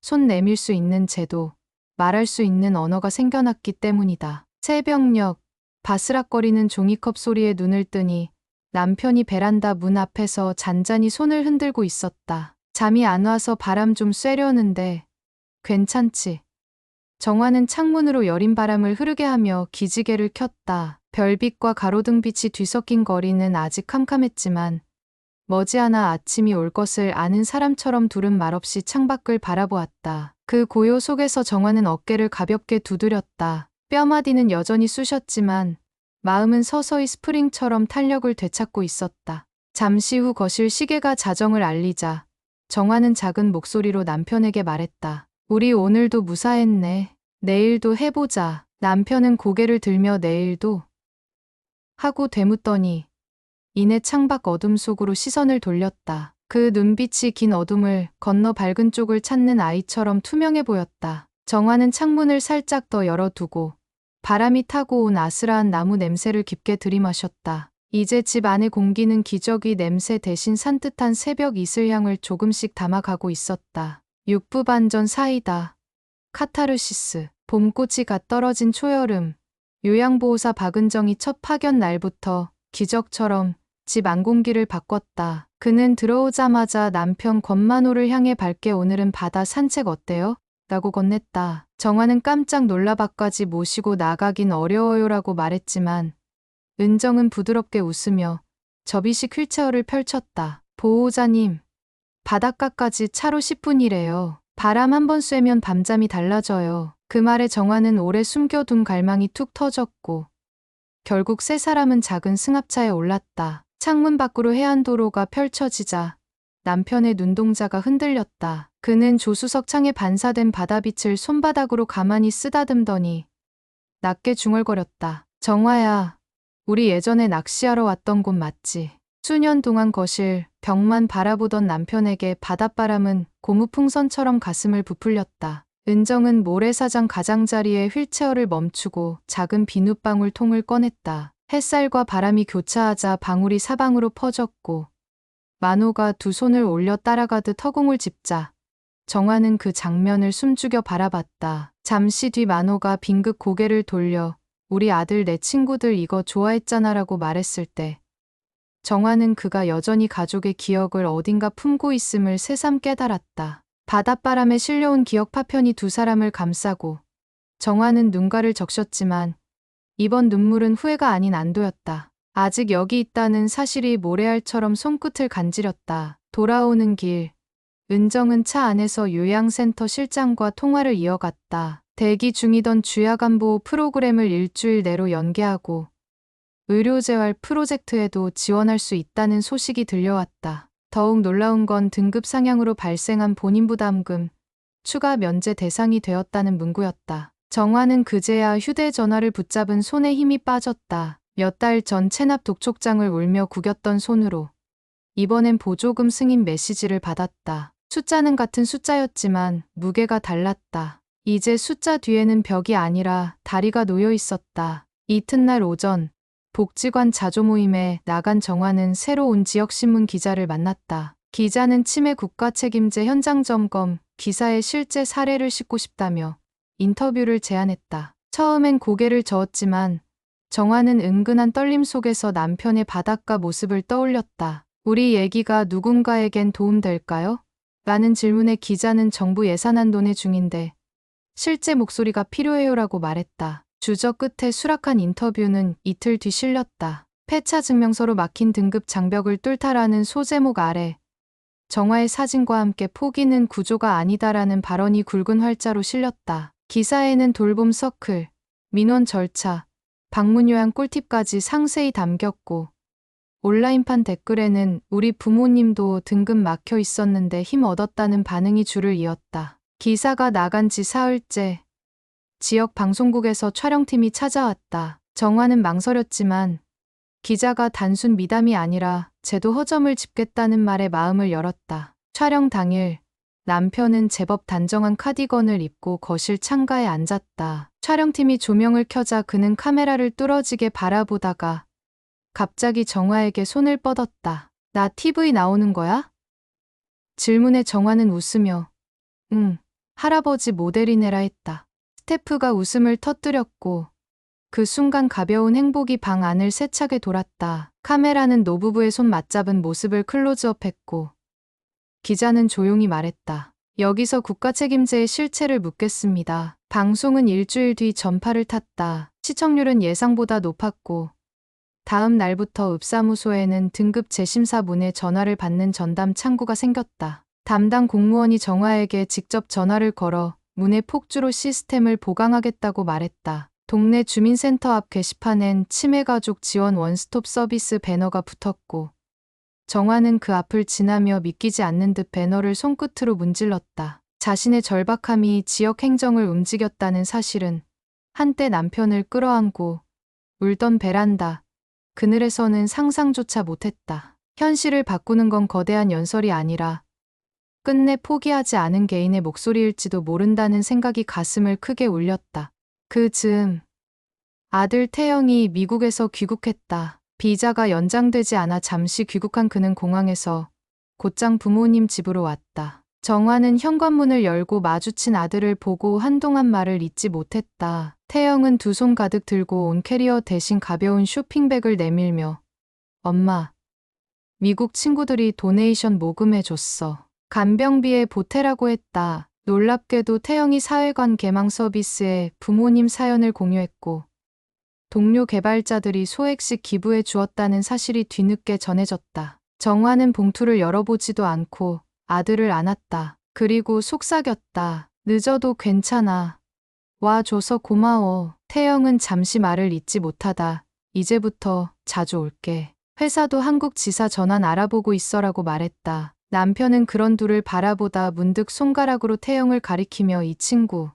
손 내밀 수 있는 제도, 말할 수 있는 언어가 생겨났기 때문이다. 새벽녘, 바스락거리는 종이컵 소리에 눈을 뜨니 남편이 베란다 문 앞에서 잔잔히 손을 흔들고 있었다. 잠이 안 와서 바람 좀 쐬려는데 괜찮지? 정화는 창문으로 여린 바람을 흐르게 하며 기지개를 켰다. 별빛과 가로등빛이 뒤섞인 거리는 아직 캄캄했지만 머지않아 아침이 올 것을 아는 사람처럼 둘은 말없이 창밖을 바라보았다. 그 고요 속에서 정화는 어깨를 가볍게 두드렸다. 뼈마디는 여전히 쑤셨지만 마음은 서서히 스프링처럼 탄력을 되찾고 있었다. 잠시 후 거실 시계가 자정을 알리자 정화는 작은 목소리로 남편에게 말했다. 우리 오늘도 무사했네. 내일도 해보자. 남편은 고개를 들며 내일도? 하고 되묻더니 이내 창밖 어둠 속으로 시선을 돌렸다. 그 눈빛이 긴 어둠을 건너 밝은 쪽을 찾는 아이처럼 투명해 보였다. 정화는 창문을 살짝 더 열어두고 바람이 타고 온 아스라한 나무 냄새를 깊게 들이마셨다. 이제 집 안의 공기는 기저귀 냄새 대신 산뜻한 새벽 이슬향을 조금씩 담아가고 있었다. 육부반전 사이다. 카타르시스. 봄꽃이 갓 떨어진 초여름. 요양보호사 박은정이 첫 파견 날부터 기적처럼 집 안 공기를 바꿨다. 그는 들어오자마자 남편 권만호를 향해 밝게 오늘은 바다 산책 어때요? 라고 건넸다. 정화는 깜짝 놀라 밖까지 모시고 나가긴 어려워요라고 말했지만 은정은 부드럽게 웃으며 접이식 휠체어를 펼쳤다. 보호자님, 바닷가까지 차로 10분이래요. 바람 한 번 쐬면 밤잠이 달라져요. 그 말에 정화는 오래 숨겨둔 갈망이 툭 터졌고 결국 세 사람은 작은 승합차에 올랐다. 창문 밖으로 해안도로가 펼쳐지자 남편의 눈동자가 흔들렸다. 그는 조수석 창에 반사된 바다빛을 손바닥으로 가만히 쓰다듬더니 낮게 중얼거렸다. 정화야, 우리 예전에 낚시하러 왔던 곳 맞지? 수년 동안 거실 벽만 바라보던 남편에게 바닷바람은 고무풍선처럼 가슴을 부풀렸다. 은정은 모래사장 가장자리에 휠체어를 멈추고 작은 비눗방울 통을 꺼냈다. 햇살과 바람이 교차하자 방울이 사방으로 퍼졌고 만호가 두 손을 올려 따라가듯 허공을 짚자 정화는 그 장면을 숨죽여 바라봤다. 잠시 뒤 만호가 빙긋 고개를 돌려 우리 아들 내 친구들 이거 좋아했잖아라고 말했을 때 정화는 그가 여전히 가족의 기억을 어딘가 품고 있음을 새삼 깨달았다. 바닷바람에 실려온 기억 파편이 두 사람을 감싸고 정화는 눈가를 적셨지만 이번 눈물은 후회가 아닌 안도였다. 아직 여기 있다는 사실이 모래알처럼 손끝을 간지렸다. 돌아오는 길, 은정은 차 안에서 요양센터 실장과 통화를 이어갔다. 대기 중이던 주야간보호 프로그램을 일주일 내로 연계하고 의료재활 프로젝트에도 지원할 수 있다는 소식이 들려왔다. 더욱 놀라운 건 등급 상향으로 발생한 본인부담금, 추가 면제 대상이 되었다는 문구였다. 정화는 그제야 휴대전화를 붙잡은 손에 힘이 빠졌다. 몇 달 전 체납 독촉장을 울며 구겼던 손으로 이번엔 보조금 승인 메시지를 받았다. 숫자는 같은 숫자였지만 무게가 달랐다. 이제 숫자 뒤에는 벽이 아니라 다리가 놓여 있었다. 이튿날 오전 복지관 자조 모임에 나간 정화는 새로 온 지역신문 기자를 만났다. 기자는 치매 국가 책임제 현장 점검 기사의 실제 사례를 싣고 싶다며 인터뷰를 제안했다. 처음엔 고개를 저었지만 정화는 은근한 떨림 속에서 남편의 바닷가 모습을 떠올렸다. 우리 얘기가 누군가에겐 도움될까요? 라는 질문에 기자는 정부 예산안 논의 중인데 실제 목소리가 필요해요라고 말했다. 주저 끝에 수락한 인터뷰는 이틀 뒤 실렸다. 폐차 증명서로 막힌 등급 장벽을 뚫다라는 소제목 아래 정화의 사진과 함께 포기는 구조가 아니다라는 발언이 굵은 활자로 실렸다. 기사에는 돌봄 서클, 민원 절차, 방문 요양 꿀팁까지 상세히 담겼고 온라인판 댓글에는 우리 부모님도 등급 막혀 있었는데 힘 얻었다는 반응이 줄을 이었다. 기사가 나간 지 사흘째 지역 방송국에서 촬영팀이 찾아왔다. 정화는 망설였지만 기자가 단순 미담이 아니라 제도 허점을 짚겠다는 말에 마음을 열었다. 촬영 당일 남편은 제법 단정한 카디건을 입고 거실 창가에 앉았다. 촬영팀이 조명을 켜자 그는 카메라를 뚫어지게 바라보다가 갑자기 정화에게 손을 뻗었다. 나 TV 나오는 거야? 질문에 정화는 웃으며 응, 할아버지 모델이네라 했다. 스태프가 웃음을 터뜨렸고 그 순간 가벼운 행복이 방 안을 세차게 돌았다. 카메라는 노부부의 손 맞잡은 모습을 클로즈업했고 기자는 조용히 말했다. 여기서 국가 책임제의 실체를 묻겠습니다. 방송은 일주일 뒤 전파를 탔다. 시청률은 예상보다 높았고 다음 날부터 읍사무소에는 등급 재심사문에 전화를 받는 전담 창구가 생겼다. 담당 공무원이 정화에게 직접 전화를 걸어 문의 폭주로 시스템을 보강하겠다고 말했다. 동네 주민센터 앞 게시판엔 치매가족 지원 원스톱 서비스 배너가 붙었고 정화는 그 앞을 지나며 믿기지 않는 듯 배너를 손끝으로 문질렀다. 자신의 절박함이 지역 행정을 움직였다는 사실은 한때 남편을 끌어안고 울던 베란다 그늘에서는 상상조차 못했다. 현실을 바꾸는 건 거대한 연설이 아니라 끝내 포기하지 않은 개인의 목소리일지도 모른다는 생각이 가슴을 크게 울렸다. 그 즈음 아들 태영이 미국에서 귀국했다. 비자가 연장되지 않아 잠시 귀국한 그는 공항에서 곧장 부모님 집으로 왔다. 정화는 현관문을 열고 마주친 아들을 보고 한동안 말을 잇지 못했다. 태영은 두 손 가득 들고 온 캐리어 대신 가벼운 쇼핑백을 내밀며 엄마, 미국 친구들이 도네이션 모금해줬어. 간병비에 보태라고 했다. 놀랍게도 태영이 사회관 개망 서비스에 부모님 사연을 공유했고 동료 개발자들이 소액씩 기부해 주었다는 사실이 뒤늦게 전해졌다. 정화는 봉투를 열어보지도 않고 아들을 안았다. 그리고 속삭였다. 늦어도 괜찮아. 와줘서 고마워. 태영은 잠시 말을 잇지 못하다. 이제부터 자주 올게. 회사도 한국 지사 전환 알아보고 있어라고 말했다. 남편은 그런 둘을 바라보다 문득 손가락으로 태영을 가리키며 이 친구.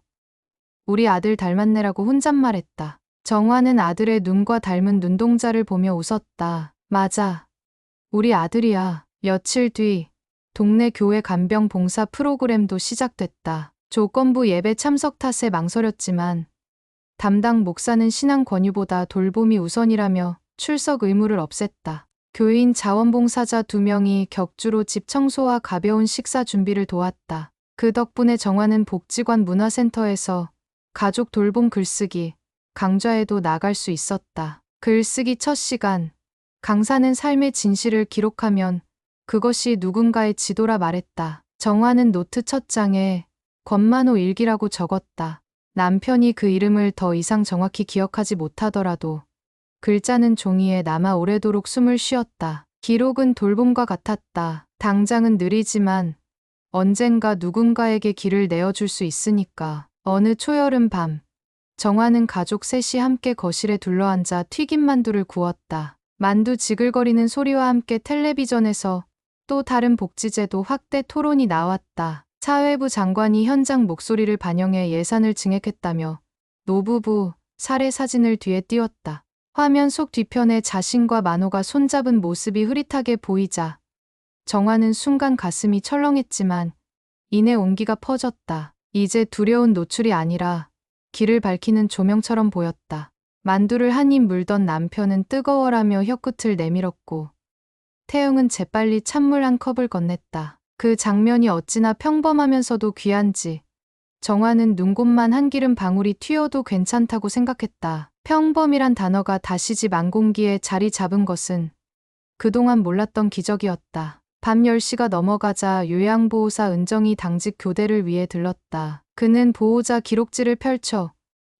우리 아들 닮았네라고 혼잣말했다. 정화는 아들의 눈과 닮은 눈동자를 보며 웃었다. 맞아. 우리 아들이야. 며칠 뒤 동네 교회 간병 봉사 프로그램도 시작됐다. 조건부 예배 참석 탓에 망설였지만 담당 목사는 신앙 권유보다 돌봄이 우선이라며 출석 의무를 없앴다. 교인 자원봉사자 2명이 격주로 집 청소와 가벼운 식사 준비를 도왔다. 그 덕분에 정화는 복지관 문화센터에서 가족 돌봄 글쓰기 강좌에도 나갈 수 있었다. 글쓰기 첫 시간, 강사는 삶의 진실을 기록하면 그것이 누군가의 지도라 말했다. 정화는 노트 첫 장에 권만호 일기라고 적었다. 남편이 그 이름을 더 이상 정확히 기억하지 못하더라도 글자는 종이에 남아 오래도록 숨을 쉬었다. 기록은 돌봄과 같았다. 당장은 느리지만 언젠가 누군가에게 길을 내어줄 수 있으니까. 어느 초여름 밤, 정화는 가족 셋이 함께 거실에 둘러앉아 튀김 만두를 구웠다. 만두 지글거리는 소리와 함께 텔레비전에서 또 다른 복지제도 확대 토론이 나왔다. 사회부 장관이 현장 목소리를 반영해 예산을 증액했다며 노부부 사례 사진을 뒤에 띄웠다. 화면 속 뒤편에 자신과 만호가 손잡은 모습이 흐릿하게 보이자 정화는 순간 가슴이 철렁했지만 이내 온기가 퍼졌다. 이제 두려운 노출이 아니라 길을 밝히는 조명처럼 보였다. 만두를 한 입 물던 남편은 뜨거워라며 혀끝을 내밀었고 태영은 재빨리 찬물 한 컵을 건넸다. 그 장면이 어찌나 평범하면서도 귀한지 정화는 눈곱만 한 기름 방울이 튀어도 괜찮다고 생각했다. 평범이란 단어가 다시 집 안공기에 자리 잡은 것은 그동안 몰랐던 기적이었다. 밤 10시가 넘어가자 요양보호사 은정이 당직 교대를 위해 들렀다. 그는 보호자 기록지를 펼쳐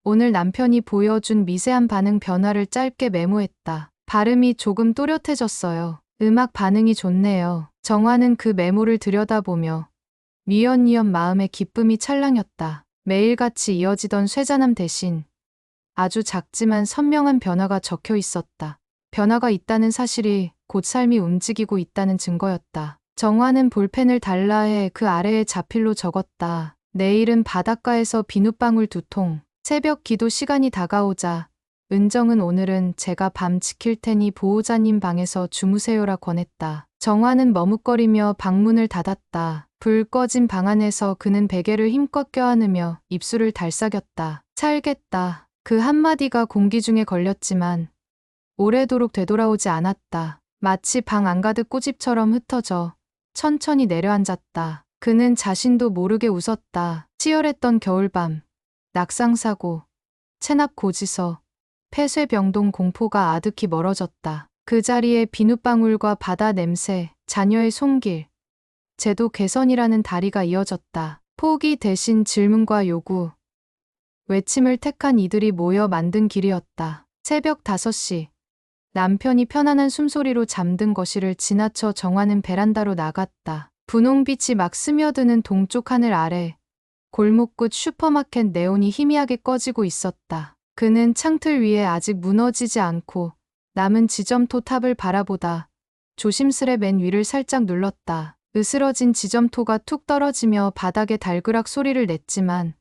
오늘 남편이 보여준 미세한 반응 변화를 짧게 메모했다. 발음이 조금 또렷해졌어요. 음악 반응이 좋네요. 정화는 그 메모를 들여다보며 뉘엿뉘엿 마음에 기쁨이 찰랑였다. 매일같이 이어지던 쇠잔함 대신 아주 작지만 선명한 변화가 적혀 있었다. 변화가 있다는 사실이 곧 삶이 움직이고 있다는 증거였다. 정화는 볼펜을 달라 해 그 아래에 자필로 적었다. 내일은 바닷가에서 비눗방울 2통. 새벽 기도 시간이 다가오자 은정은 오늘은 제가 밤 지킬 테니 보호자님 방에서 주무세요라 권했다. 정화는 머뭇거리며 방문을 닫았다. 불 꺼진 방 안에서 그는 베개를 힘껏 껴안으며 입술을 달싹였다. 살겠다. 그 한마디가 공기 중에 걸렸지만 오래도록 되돌아오지 않았다. 마치 방 안가득 꼬집처럼 흩어져 천천히 내려앉았다. 그는 자신도 모르게 웃었다. 치열했던 겨울밤, 낙상사고, 체납 고지서, 폐쇄병동 공포가 아득히 멀어졌다. 그 자리에 비눗방울과 바다 냄새, 자녀의 손길, 제도 개선이라는 다리가 이어졌다. 포기 대신 질문과 요구, 외침을 택한 이들이 모여 만든 길이었다. 새벽 5시, 남편이 편안한 숨소리로 잠든 거실을 지나쳐 정화는 베란다로 나갔다. 분홍빛이 막 스며드는 동쪽 하늘 아래 골목 끝 슈퍼마켓 네온이 희미하게 꺼지고 있었다. 그는 창틀 위에 아직 무너지지 않고 남은 지점토 탑을 바라보다 조심스레 맨 위를 살짝 눌렀다. 으스러진 지점토가 툭 떨어지며 바닥에 달그락 소리를 냈지만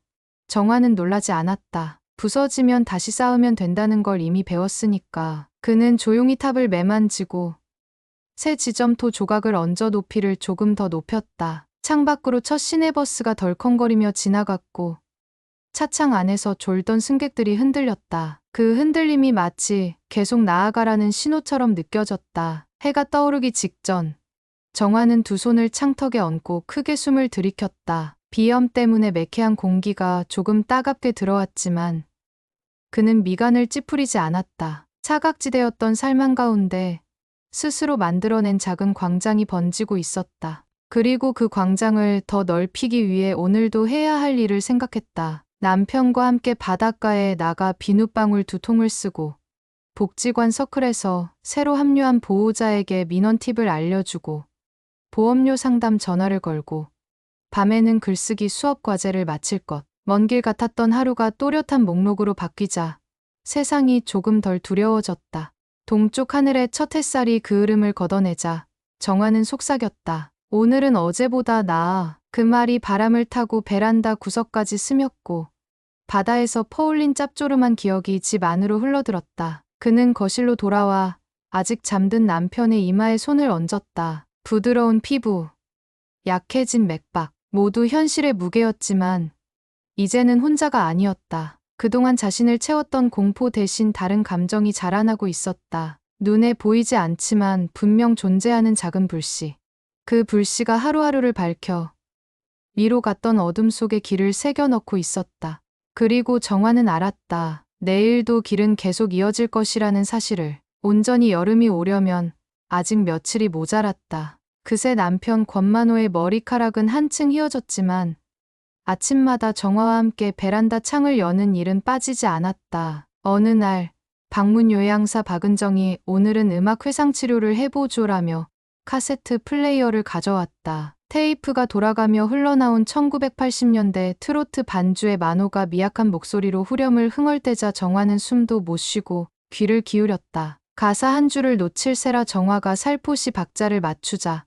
정화는 놀라지 않았다. 부서지면 다시 쌓으면 된다는 걸 이미 배웠으니까. 그는 조용히 탑을 매만지고 새 지점토 조각을 얹어 높이를 조금 더 높였다. 창밖으로 첫 시내버스가 덜컹거리며 지나갔고 차창 안에서 졸던 승객들이 흔들렸다. 그 흔들림이 마치 계속 나아가라는 신호처럼 느껴졌다. 해가 떠오르기 직전 정화는 두 손을 창턱에 얹고 크게 숨을 들이켰다. 비염 때문에 매캐한 공기가 조금 따갑게 들어왔지만 그는 미간을 찌푸리지 않았다. 사각지대였던 삶 한가운데 스스로 만들어낸 작은 광장이 번지고 있었다. 그리고 그 광장을 더 넓히기 위해 오늘도 해야 할 일을 생각했다. 남편과 함께 바닷가에 나가 비눗방울 2통을 쓰고 복지관 서클에서 새로 합류한 보호자에게 민원 팁을 알려주고 보험료 상담 전화를 걸고 밤에는 글쓰기 수업 과제를 마칠 것. 먼 길 같았던 하루가 또렷한 목록으로 바뀌자 세상이 조금 덜 두려워졌다. 동쪽 하늘의 첫 햇살이 그 흐름을 걷어내자 정화는 속삭였다. 오늘은 어제보다 나아. 그 말이 바람을 타고 베란다 구석까지 스몄고 바다에서 퍼올린 짭조름한 기억이 집 안으로 흘러들었다. 그는 거실로 돌아와 아직 잠든 남편의 이마에 손을 얹었다. 부드러운 피부, 약해진 맥박, 모두 현실의 무게였지만 이제는 혼자가 아니었다. 그동안 자신을 채웠던 공포 대신 다른 감정이 자라나고 있었다. 눈에 보이지 않지만 분명 존재하는 작은 불씨. 그 불씨가 하루하루를 밝혀 위로 갔던 어둠 속에 길을 새겨 넣고 있었다. 그리고 정화는 알았다. 내일도 길은 계속 이어질 것이라는 사실을. 온전히 여름이 오려면 아직 며칠이 모자랐다. 그새 남편 권만호의 머리카락은 한층 휘어졌지만 아침마다 정화와 함께 베란다 창을 여는 일은 빠지지 않았다. 어느 날 방문 요양사 박은정이 오늘은 음악 회상 치료를 해보죠라며 카세트 플레이어를 가져왔다. 테이프가 돌아가며 흘러나온 1980년대 트로트 반주의 만호가 미약한 목소리로 후렴을 흥얼대자 정화는 숨도 못 쉬고 귀를 기울였다. 가사 한 줄을 놓칠 새라 정화가 살포시 박자를 맞추자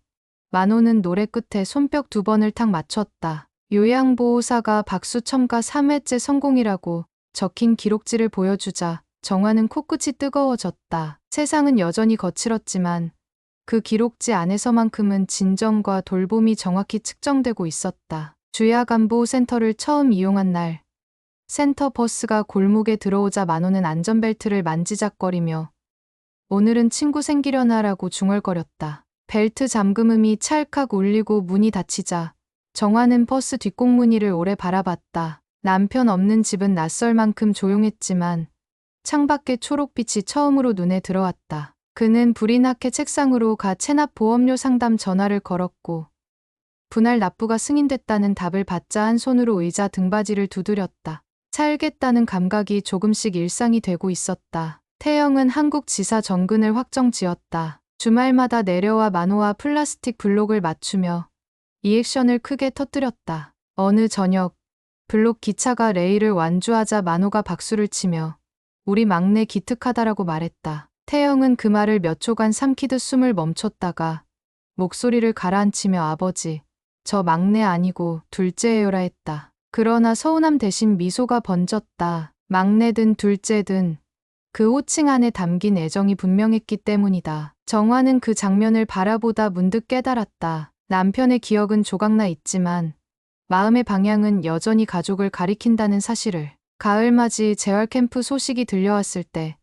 만호는 노래 끝에 손뼉 2번을 탁 맞췄다. 요양보호사가 박수 첨가 3회째 성공이라고 적힌 기록지를 보여주자 정화는 코끝이 뜨거워졌다. 세상은 여전히 거칠었지만 그 기록지 안에서만큼은 진정과 돌봄이 정확히 측정되고 있었다. 주야간보센터를 처음 이용한 날 센터 버스가 골목에 들어오자 만호는 안전벨트를 만지작거리며 오늘은 친구 생기려나라고 중얼거렸다. 벨트 잠금음이 찰칵 울리고 문이 닫히자 정화는 버스 뒷공무니를 오래 바라봤다. 남편 없는 집은 낯설 만큼 조용했지만 창밖의 초록빛이 처음으로 눈에 들어왔다. 그는 불이 나게 책상으로 가 체납 보험료 상담 전화를 걸었고 분할 납부가 승인됐다는 답을 받자 한 손으로 의자 등받이를 두드렸다. 살겠다는 감각이 조금씩 일상이 되고 있었다. 태영은 한국 지사 정근을 확정 지었다. 주말마다 내려와 만호와 플라스틱 블록을 맞추며 리액션을 크게 터뜨렸다. 어느 저녁 블록 기차가 레일을 완주하자 만호가 박수를 치며 우리 막내 기특하다라고 말했다. 태영은 그 말을 몇 초간 삼키듯 숨을 멈췄다가 목소리를 가라앉히며 아버지, 저 막내 아니고 둘째예요라 했다. 그러나 서운함 대신 미소가 번졌다. 막내든 둘째든 그 호칭 안에 담긴 애정이 분명했기 때문이다. 정화는 그 장면을 바라보다 문득 깨달았다. 남편의 기억은 조각나 있지만 마음의 방향은 여전히 가족을 가리킨다는 사실을. 가을맞이 재활캠프 소식이 들려왔을 때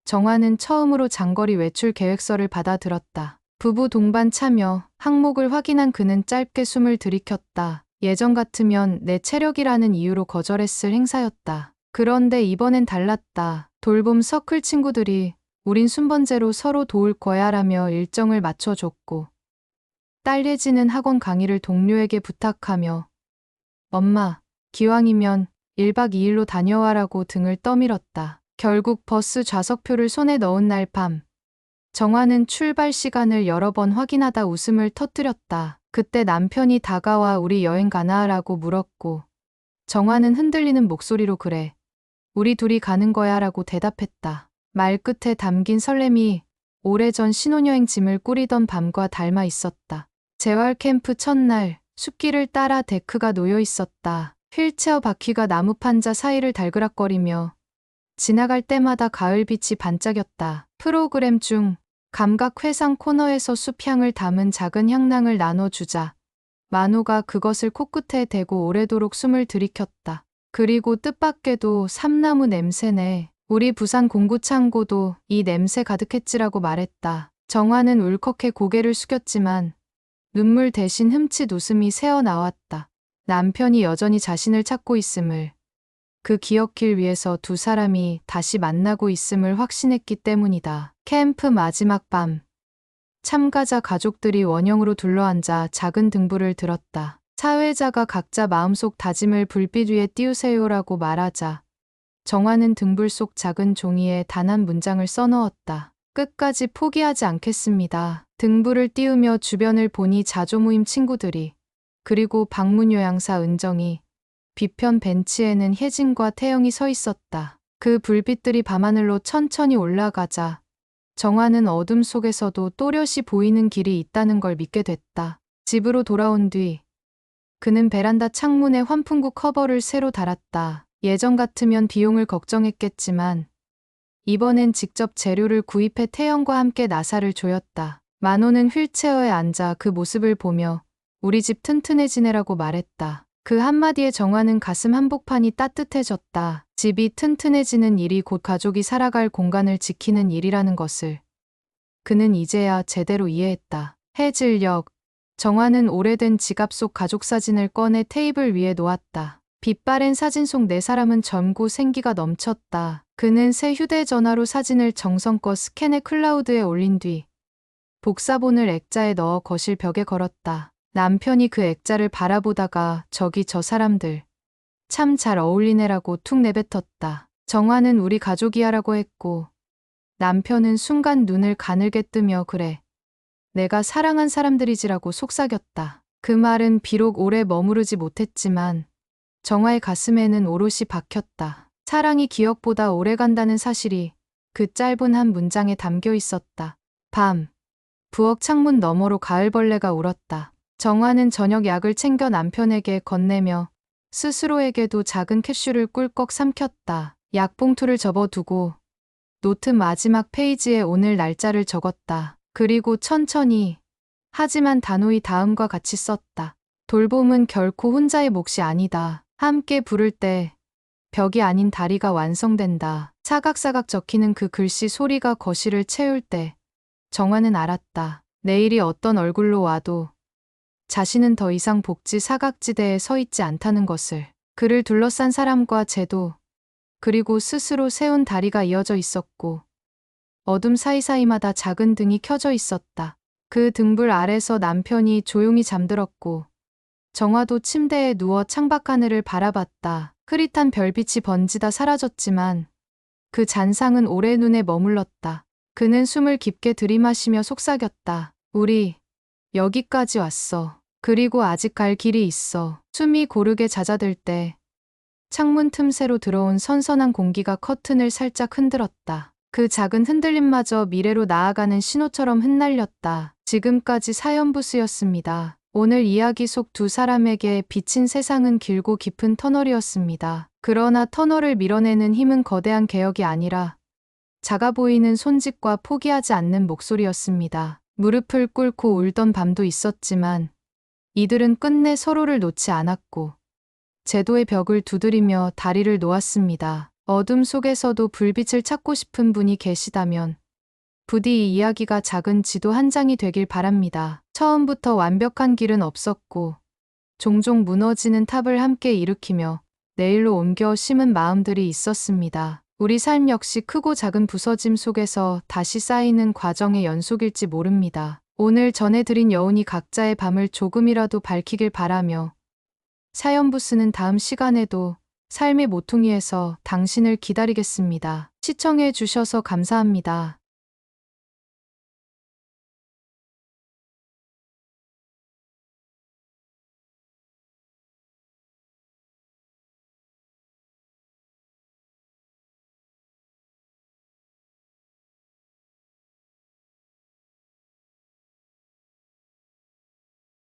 정화는 처음으로 장거리 외출 계획서를 받아들었다. 부부 동반 참여, 항목을 확인한 그는 짧게 숨을 들이켰다. 예전 같으면 내 체력이라는 이유로 거절했을 행사였다. 그런데 이번엔 달랐다. 돌봄 서클 친구들이 우린 순번제로 서로 도울 거야 라며 일정을 맞춰줬고, 딸 예지는 학원 강의를 동료에게 부탁하며 엄마, 기왕이면 1박 2일로 다녀와라고 등을 떠밀었다. 결국 버스 좌석표를 손에 넣은 날 밤, 정화는 출발 시간을 여러 번 확인하다 웃음을 터뜨렸다. 그때 남편이 다가와 우리 여행 가나 라고 물었고, 정화는 흔들리는 목소리로 그래, 우리 둘이 가는 거야 라고 대답했다. 말끝에 담긴 설렘이 오래전 신혼여행 짐을 꾸리던 밤과 닮아 있었다. 재활캠프 첫날, 숲길을 따라 데크가 놓여 있었다. 휠체어 바퀴가 나무 판자 사이를 달그락거리며 지나갈 때마다 가을빛이 반짝였다. 프로그램 중 감각 회상 코너에서 숲향을 담은 작은 향낭을 나눠주자 만호가 그것을 코끝에 대고 오래도록 숨을 들이켰다. 그리고 뜻밖에도 삼나무 냄새네. 우리 부산 공구창고도 이 냄새 가득했지라고 말했다. 정화는 울컥해 고개를 숙였지만 눈물 대신 흠칫 웃음이 새어나왔다. 남편이 여전히 자신을 찾고 있음을, 그 기억길 위에서 두 사람이 다시 만나고 있음을 확신했기 때문이다. 캠프 마지막 밤, 참가자 가족들이 원형으로 둘러앉아 작은 등불을 들었다. 사회자가 각자 마음속 다짐을 불빛 위에 띄우세요라고 말하자 정화는 등불 속 작은 종이에 단 한 문장을 써넣었다. 끝까지 포기하지 않겠습니다. 등불을 띄우며 주변을 보니 자조 모임 친구들이, 그리고 방문 요양사 은정이, 뒤편 벤치에는 혜진과 태영이 서 있었다. 그 불빛들이 밤하늘로 천천히 올라가자 정화는 어둠 속에서도 또렷이 보이는 길이 있다는 걸 믿게 됐다. 집으로 돌아온 뒤 그는 베란다 창문에 환풍구 커버를 새로 달았다. 예전 같으면 비용을 걱정했겠지만 이번엔 직접 재료를 구입해 태영과 함께 나사를 조였다. 만호는 휠체어에 앉아 그 모습을 보며 우리 집 튼튼해지네라고 말했다. 그 한마디에 정화는 가슴 한복판이 따뜻해졌다. 집이 튼튼해지는 일이 곧 가족이 살아갈 공간을 지키는 일이라는 것을 그는 이제야 제대로 이해했다. 해질녘, 정화는 오래된 지갑 속 가족 사진을 꺼내 테이블 위에 놓았다. 빛바랜 사진 속 네 사람은 젊고 생기가 넘쳤다. 그는 새 휴대전화로 사진을 정성껏 스캔해 클라우드에 올린 뒤 복사본을 액자에 넣어 거실 벽에 걸었다. 남편이 그 액자를 바라보다가 저기 저 사람들 참 잘 어울리네라고 툭 내뱉었다. 정화는 우리 가족이야라고 했고 남편은 순간 눈을 가늘게 뜨며 그래, 내가 사랑한 사람들이지라고 속삭였다. 그 말은 비록 오래 머무르지 못했지만 정화의 가슴에는 오롯이 박혔다. 사랑이 기억보다 오래 간다는 사실이 그 짧은 한 문장에 담겨 있었다. 밤, 부엌 창문 너머로 가을벌레가 울었다. 정화는 저녁 약을 챙겨 남편에게 건네며 스스로에게도 작은 캡슐을 꿀꺽 삼켰다. 약봉투를 접어두고 노트 마지막 페이지에 오늘 날짜를 적었다. 그리고 천천히, 하지만 단호히 다음과 같이 썼다. 돌봄은 결코 혼자의 몫이 아니다. 함께 부를 때 벽이 아닌 다리가 완성된다. 사각사각 적히는 그 글씨 소리가 거실을 채울 때 정화는 알았다. 내일이 어떤 얼굴로 와도 자신은 더 이상 복지 사각지대에 서 있지 않다는 것을. 그를 둘러싼 사람과 제도, 그리고 스스로 세운 다리가 이어져 있었고 어둠 사이사이마다 작은 등이 켜져 있었다. 그 등불 아래서 남편이 조용히 잠들었고 정화도 침대에 누워 창밖 하늘을 바라봤다. 흐릿한 별빛이 번지다 사라졌지만 그 잔상은 오래 눈에 머물렀다. 그는 숨을 깊게 들이마시며 속삭였다. 우리 여기까지 왔어. 그리고 아직 갈 길이 있어. 숨이 고르게 잦아들 때 창문 틈새로 들어온 선선한 공기가 커튼을 살짝 흔들었다. 그 작은 흔들림마저 미래로 나아가는 신호처럼 흩날렸다. 지금까지 사연부스였습니다. 오늘 이야기 속 두 사람에게 비친 세상은 길고 깊은 터널이었습니다. 그러나 터널을 밀어내는 힘은 거대한 개혁이 아니라 작아 보이는 손짓과 포기하지 않는 목소리였습니다. 무릎을 꿇고 울던 밤도 있었지만 이들은 끝내 서로를 놓지 않았고 제도의 벽을 두드리며 다리를 놓았습니다. 어둠 속에서도 불빛을 찾고 싶은 분이 계시다면 부디 이 이야기가 작은 지도 한 장이 되길 바랍니다. 처음부터 완벽한 길은 없었고 종종 무너지는 탑을 함께 일으키며 내일로 옮겨 심은 마음들이 있었습니다. 우리 삶 역시 크고 작은 부서짐 속에서 다시 쌓이는 과정의 연속일지 모릅니다. 오늘 전해드린 여운이 각자의 밤을 조금이라도 밝히길 바라며 사연부스는 다음 시간에도 삶의 모퉁이에서 당신을 기다리겠습니다. 시청해 주셔서 감사합니다.